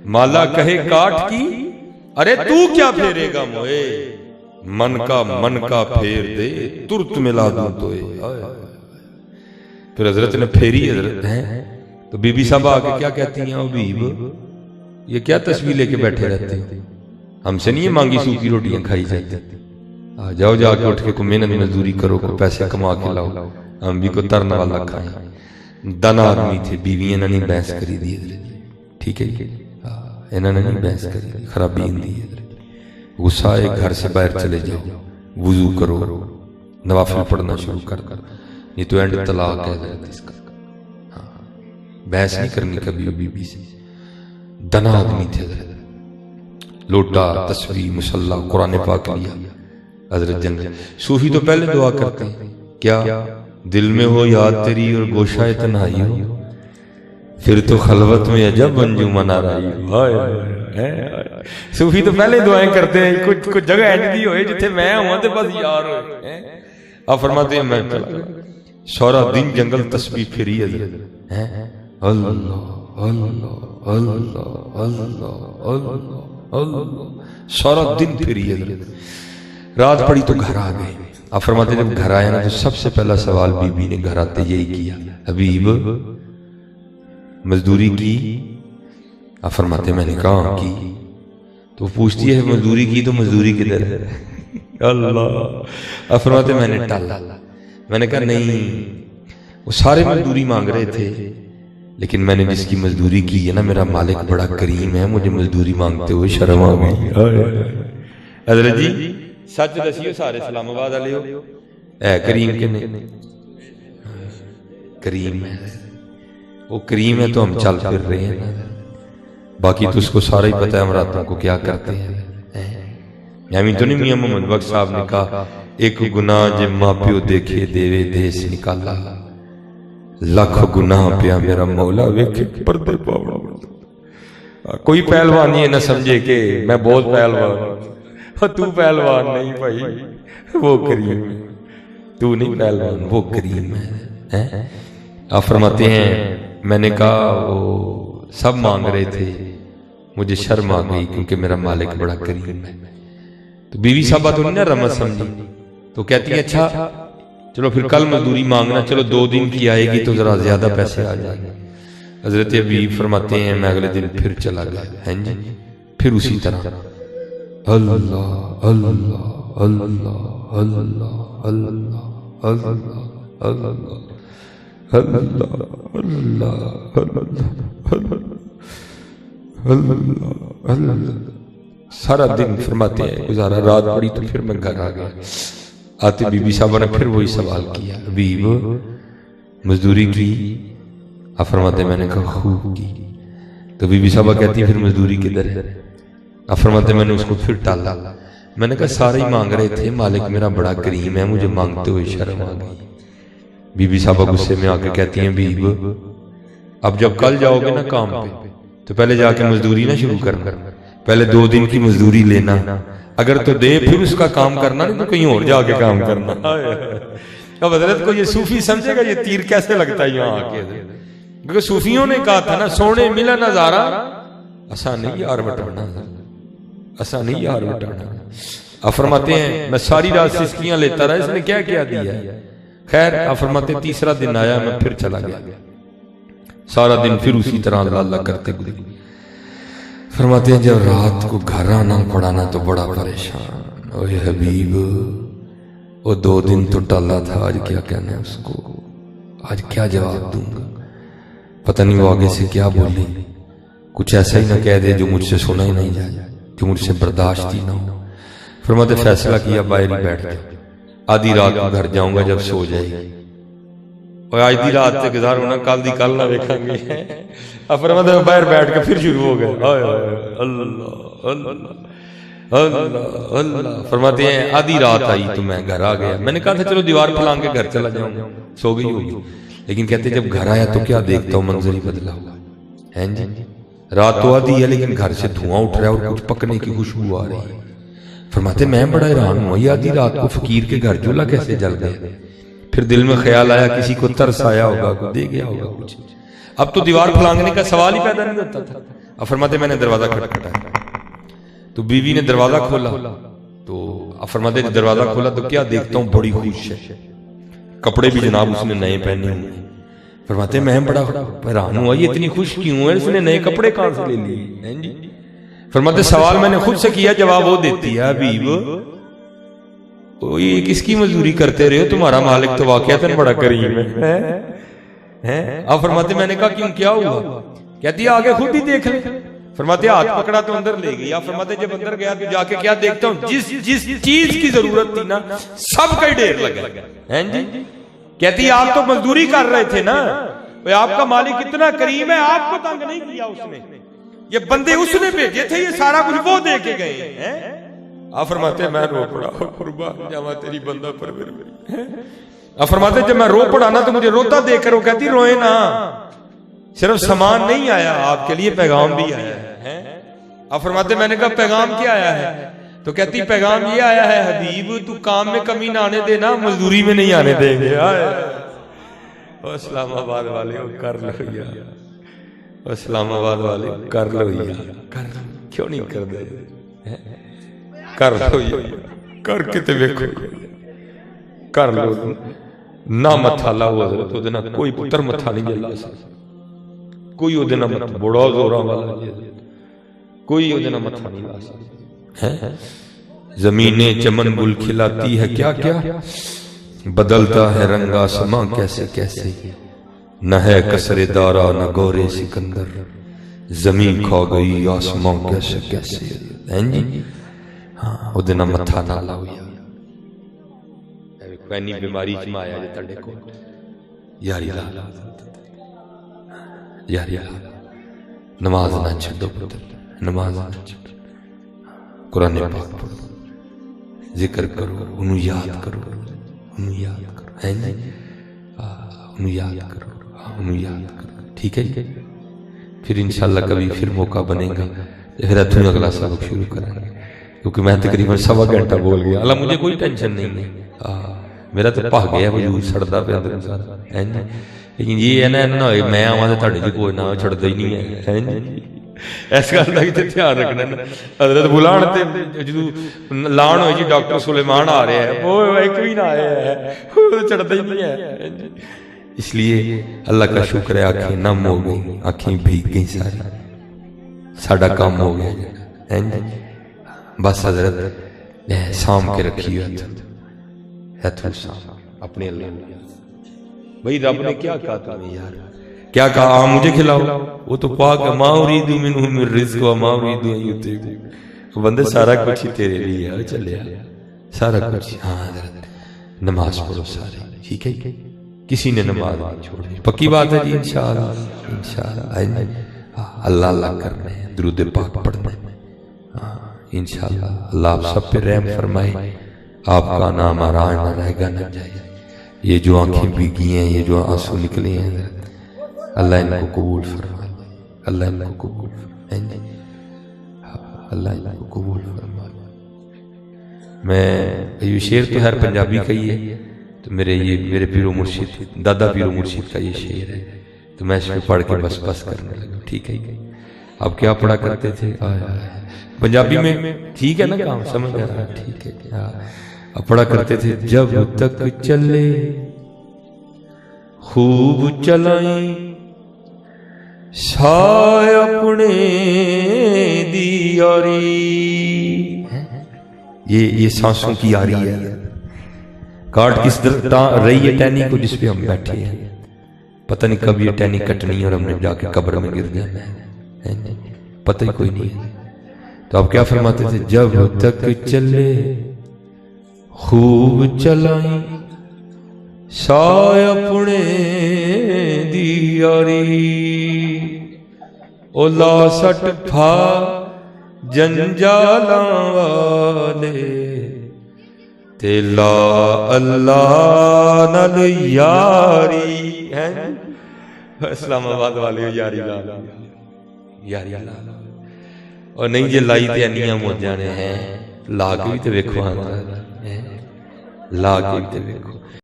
مالا کہے کاٹ کی ارے تو کیا پھیرے گا موئے من کا پھیر دے ترت ملا دوں تو پھر حضرت نے پھیری حضرت ہیں تو بی بی صاحبہ آگے کیا کہتی ہیں حبیب یہ کیا تسبیح لے کے بیٹھے رہتے ہیں ہم سے نہیں یہ مانگی سوکھی روٹیاں کھائی جاتی جاؤ جا کے اٹھ کے کوئی محنت مزدوری کرو, کوئی پیسے کما کے لاؤ, ہم بھی کوئی ترن والا کھائیں. دن آدمی تھے, بیوی انہوں نے بحث کری دی, ٹھیک ہے جی, انہوں نے نہیں بحث کری, خرابی اندی ہے. غصہ آئے گھر سے باہر چلے جاؤ, وضو کرو, نوافل پڑھنا شروع کر, یہ تو اینڈ طلاق ہے اس کا. بحث نہیں کرنی کبھی بیوی سے. دنا آدمی تھے, لوٹا, تسبیح, مصلی, قرآن پاک لیا. حضرت جنگ صوفی تو پہلے دعا کرتے ہیں, کیا دل میں ہو یاد تیری اور گوشہ تنہائی ہو, پھر تو خلوت میں عجب انجمن آرائی ہو. صوفی تو پہلے دعائیں کرتے ہیں, کچھ جگہ ایسی ہوئے جتھے میں ہوں تو بس یار ہوئے. آپ فرماتے ہیں میں چلا سورا دن جنگل تسبیح پھری حضرت, اللہ اللہ اللہ اللہ اللہ اللہ, سورا دن پھری حضرت. رات پڑی تو گھر آ گئے. آپ فرماتے ہیں جب گھر آیا نا تو سب سے پہلا سوال بی بی نے گھر آتے یہی کیا, حبیب مزدوری کی؟ آپ فرماتے میں نے کہا کی. تو پوچھتی ہے مزدوری کی تو مزدوری کدھر ہے؟ اللہ. آپ فرماتے میں نے ٹالا, میں نے کہا نہیں, وہ سارے مزدوری مانگ رہے تھے لیکن میں نے جس کی مزدوری کی ہے نا میرا مالک بڑا کریم ہے, مجھے مزدوری مانگتے ہوئے شرم آ گئی. حضرت جی سچ دسیو سارے اسلام آباد والے ہو, اے کریم کے نہیں؟ کریم ہے, وہ کریم ہے تو ہم چل پھر رہے ہیں, باقی تو اس کو سارا ہی پتہ ہے ہم راتوں کو کیا کرتے ہیں. یعنی تو نہیں میاں محمد بخش صاحب نے کہا ایک گناہ جب ماں پیو دیکھے دیوے دیس نکالا, لاکھ گناہ پیا میرا مولا ویکھے پردے پاوڑا. کوئی پہلوان یہ نہ سمجھے کہ میں بہت پہلوان ہوں, تو پہلوان نہیں بھائی, وہ کریم ہے, تو نہیں پہلوان, وہ کریم ہے. آپ فرماتے ہیں میں نے کہا وہ سب مانگ رہے تھے, مجھے شرم آ گئی کیونکہ میرا مالک بڑا کریم ہے. تو بیوی صاحبہ تو نہیں نا رمت سمجھی, تو کہتی ہے اچھا چلو پھر کل مزدوری مانگنا, چلو 2 دن کی آئے گی تو ذرا زیادہ پیسے آ جائیں گے. حضرت حبیب فرماتے ہیں میں اگلے دن پھر چلا گیا, ہیں جی, پھر اسی طرح اللہ اللہ اللہ اللہ اللہ اللہ اللہ. سارا دن فرماتے ہیں گزارا, رات پڑی تو پھر میں گھر آ گیا. آتے بی بی صاحبہ نے پھر وہی سوال کیا, حبیب مزدوری کی؟ آپ فرماتے ہیں میں نے کہا خوب کی. تو بی بی صاحبہ کہتی ہیں پھر مزدوری کدھر ہے؟ آپ فرماتے ہیں میں نے اس کو پھر ٹالا, میں نے کہا سارے ہی مانگ رہے تھے, مالک میرا بڑا کریم ہے, مجھے مانگتے ہوئے شرم آ گئی. بی بی صاحبہ غصے میں آ کے کہتی ہیں بیب اب جب کل جاؤ گے نا کام پہ تو پہلے جا کے مزدوری نہ شروع کرنا, پہلے 2 دن کی مزدوری لینا, اگر تو دے پھر اس کا کام کرنا, نہیں تو کہیں اور جا کے کام کرنا. اب حضرت کو یہ صوفی سمجھے گا یہ تیر کیسے لگتا ہے یہاں آ کے, کیونکہ صوفیوں نے کہا تھا نا سونے ملا نظارہ آسان نہیں یار بٹانا, آسان نہیں یار بٹانا. آپ فرماتے ہیں میں ساری رات سسکیاں لیتا رہا, اس نے کیا کیا دیا ہے. خیر آپ فرماتے ہیں تیسرا دن آیا, میں پھر چلا گیا, سارا دن پھر اسی طرح اللہ اللہ کرتے گزرے. فرماتے ہیں جب رات کو گھر آنا پڑانا تو بڑا پریشان, اوہ حبیب وہ 2 دن تو ٹالا تھا, آج کیا کہنا ہے اس کو, آج کیا جواب دوں گا, پتہ نہیں وہ آگے سے کیا بولے, کچھ ایسا ہی نہ کہہ دے جو مجھ سے سنا ہی نہیں جائے, جو مجھ سے برداشت ہی نہ ہو. فرماتے فیصلہ کیا باہر ہی بیٹھ گئے, آدھی رات کو گھر جاؤں گا جب سو جائے گی, اور آج دی رات سے گزار ہونا کل دی کل نہ دیکھیں گے. اب فرماتے ہیں باہر بیٹھ کے پھر شروع ہو گئے, اللہ اللہ اللہ اللہ. فرماتے ہیں آدھی رات آئی تو میں گھر آ گیا, میں نے کہا تھا چلو دیوار پھلانگ کے گھر چلا جاؤں, سو گئی ہوگی, لیکن کہتے جب گھر آیا تو کیا دیکھتا ہوں منظر ہی بدلا ہوا ہے جی. رات تو آدھی ہے لیکن گھر سے دھواں اٹھ رہا ہے اور کچھ پکنے کی خوشبو آ رہی ہے. فرماتے میں بڑا حیران ہوا, یہ آدھی رات کو فقیر کے گھر چولہا کیسے جل گیا. پھر دل میں خیال آیا کسی کو ترس آیا ہوگا, کو دے گیا ہوگا کچھ. اب تو دیوار پھلانگنے کا سوال ہی پیدا نہیں ہوتا تھا. اب فرماتے میں نے دروازہ کھٹکھٹایا تو بیوی نے دروازہ کھولا, تو اب فرماتے دروازہ کھولا تو کیا دیکھتا ہوں بڑی خوش ہے, کپڑے بھی جناب اس نے نئے پہنے ہوئے. فرماتے میں بڑا حیران ہوا یہ اتنی خوش کیوں ہے, اس نے نئے کپڑے کہاں سے لے لیے. فرماتے سوال میں نے خود سے کیا, جواب وہ دیتی ہے حبیب یہ کس کی مزدوری کرتے رہے ہو؟ تمہارا مالک تو واقعتاً بڑا کریم ہے۔ آپ فرماتے میں نے کہا کیوں کیا ہوا؟ کہتی ہے آگے خود ہی دیکھ لیں۔ فرماتے ہاتھ پکڑا تو اندر لے گئی۔ آپ فرماتے جب اندر گیا تو جا کے کیا دیکھتا ہوں، جس چیز کی ضرورت تھی نا سب کا ڈھیر لگا ہے جی۔ کہتی ہے آپ تو مزدوری کر رہے تھے نا، آپ کا مالک اتنا کریم ہے، آپ کو تنگ نہیں کیا اس نے، یہ بندے اس نے بھیجے تھے، یہ سارا کچھ وہ دے کے گئے ہیں۔ آپ فرماتے ہیں میں رو پڑا، قربان جاواں تیری بندہ پرور میری۔ آپ فرماتے جب میں رو پڑا نا تو مجھے روتا دیکھ کر وہ کہتی روئے نا، صرف سامان نہیں آیا آپ کے لیے پیغام بھی آیا ہے۔ آپ فرماتے میں نے کہا پیغام کیا آیا ہے؟ تو کہتی پیغام یہ آیا ہے حبیب تو کام میں کمی نہ آنے دینا، مزدوری میں نہیں آنے دیں گے۔ اسلام آباد والے کر لو یا، اسلام آباد والے کر لو یا، کیوں نہیں کر دے؟ کر لو یا، کر کے تے ویکھو، کر لو نہ متھا لاؤ حضرت وہ دینا کوئی پتر متھا نہیں جلا سکتا، کوئی وہ دینا متھا بڑا زورا والا کوئی وہ دینا متھا نہیں لا سکتا۔ زمینیں چمن گل کھلاتی ہے کیا کیا، بدلتا ہے رنگ آسماں کیسے کیسے، نہ ہے کسر دارا نہ گورے سکندر، زمین کھا گئی آسماں کیسے کیسے۔ وہ دینا متھا نہ لاؤ یا، پہنی بیماری چ مایا جے تڑے کو یاری لا، یاری لا، نماز نہ چھڈو پتر، نماز نہ چھڈو، قرآن پاک پڑھو، ذکر کرو، انہوں یاد کرو، انہوں یاد کرو، ہے نہیں انہوں یاد کرو، انہوں یاد کرو، ٹھیک ہے جی۔ پھر انشاءاللہ کبھی پھر موقع بنے گا، پھر اتھوں اگلا سبق شروع کریں گے، کیونکہ میں تقریباً سوا گھنٹہ بول گیا۔ اللہ مجھے کوئی ٹینشن نہیں ہے، میرا تو پا گیا وجود سڑدا پہ اندر سارا ہے نا، لیکن یہ ہے نا میں آواں تے تہاڈے جی کوئی نہ چھڑدا ہی نہیں ہے جی۔ اس گل دا بھی تے دھیان رکھنا، حضرت بلان تے جدوں لان ہوئی جی ڈاکٹر سلیمان آ رہے ہیں، وہ ایک بھی نہ آیا ہے، وہ چڑھدا ہی نہیں ہے۔ اس لیے اللہ کا شکر ہے آنکھیں نم ہو گئی، آنکھیں بھیگ گئی ساری، ساڈا کام ہو گیا ہے بس۔ حضرت سام کے رکھی ہے اپنے اللہ، بھئی رب نے کیا کہا تمہیں یار، کیا کہا مجھے کھلاؤ، وہ تو پاک ہے، ما اريد منهم من رزق وما اريد ان يطعمون، بندے سارا کچھ ہی تیرے لیے ہے، چلے سارا کچھ۔ ہاں حضرت نماز پڑھو سارے، ٹھیک ہے، کسی نے نماز نہیں چھوڑنی، پکی بات ہے جی، انشاءاللہ انشاءاللہ اللہ اللہ کرنا ہے، درود پاک پڑھنا ہے انشاءاللہ۔ اللہ آپ سب پہ رحم فرمائے، آپ کا نام آران نہ رہے گا نہ جائے۔ یہ جو آنکھیں بھیگی ہیں، یہ جو آنسو نکلے ہیں، اللہ ان کو قبول فرمائے، اللہ ان کو قبول فرمائے، اللہ ان کو قبول فرمائے۔ میں یہ شعر تو ہر پنجابی کا ہی ہے، تو میرے پیر و مرشد دادا پیر و مرشد کا یہ شعر ہے، تو میں اس پہ پڑھ کے بس کرنے لگا، ٹھیک ہے۔ آپ کیا پڑھا کرتے تھے؟ پنجابی میں ٹھیک ہے نا کام سمجھ رہا، ٹھیک ہے۔ آپ پڑھا کرتے تھے جب تک چلے خوب چلائیں سائے اپنے دی یاری، یہ سانسوں کی یاری ہے۔ کاٹ کس در رہی ہے ٹہنی کو جس پہ ہم بیٹھے ہیں، پتہ نہیں کب یہ ٹہنی کٹنی اور ہم نے جا کے قبر میں گر جانا ہے، پتہ ہی کوئی نہیں ہے۔ تو آپ کیا فرماتے تھے؟ جب تک چلے خوب چلائیں سائے اپنے دی یاری، او لا سٹ پھا جنجالاں والے تے لا اللہ نال یاری ہے۔ اسلام آباد والے یاری لا یاری لا، اور نہیں جے لائی تے انیاں موجاں نے ہیں، لا کے بھی تے ویکھو، لا کے بھی تے ویکھو۔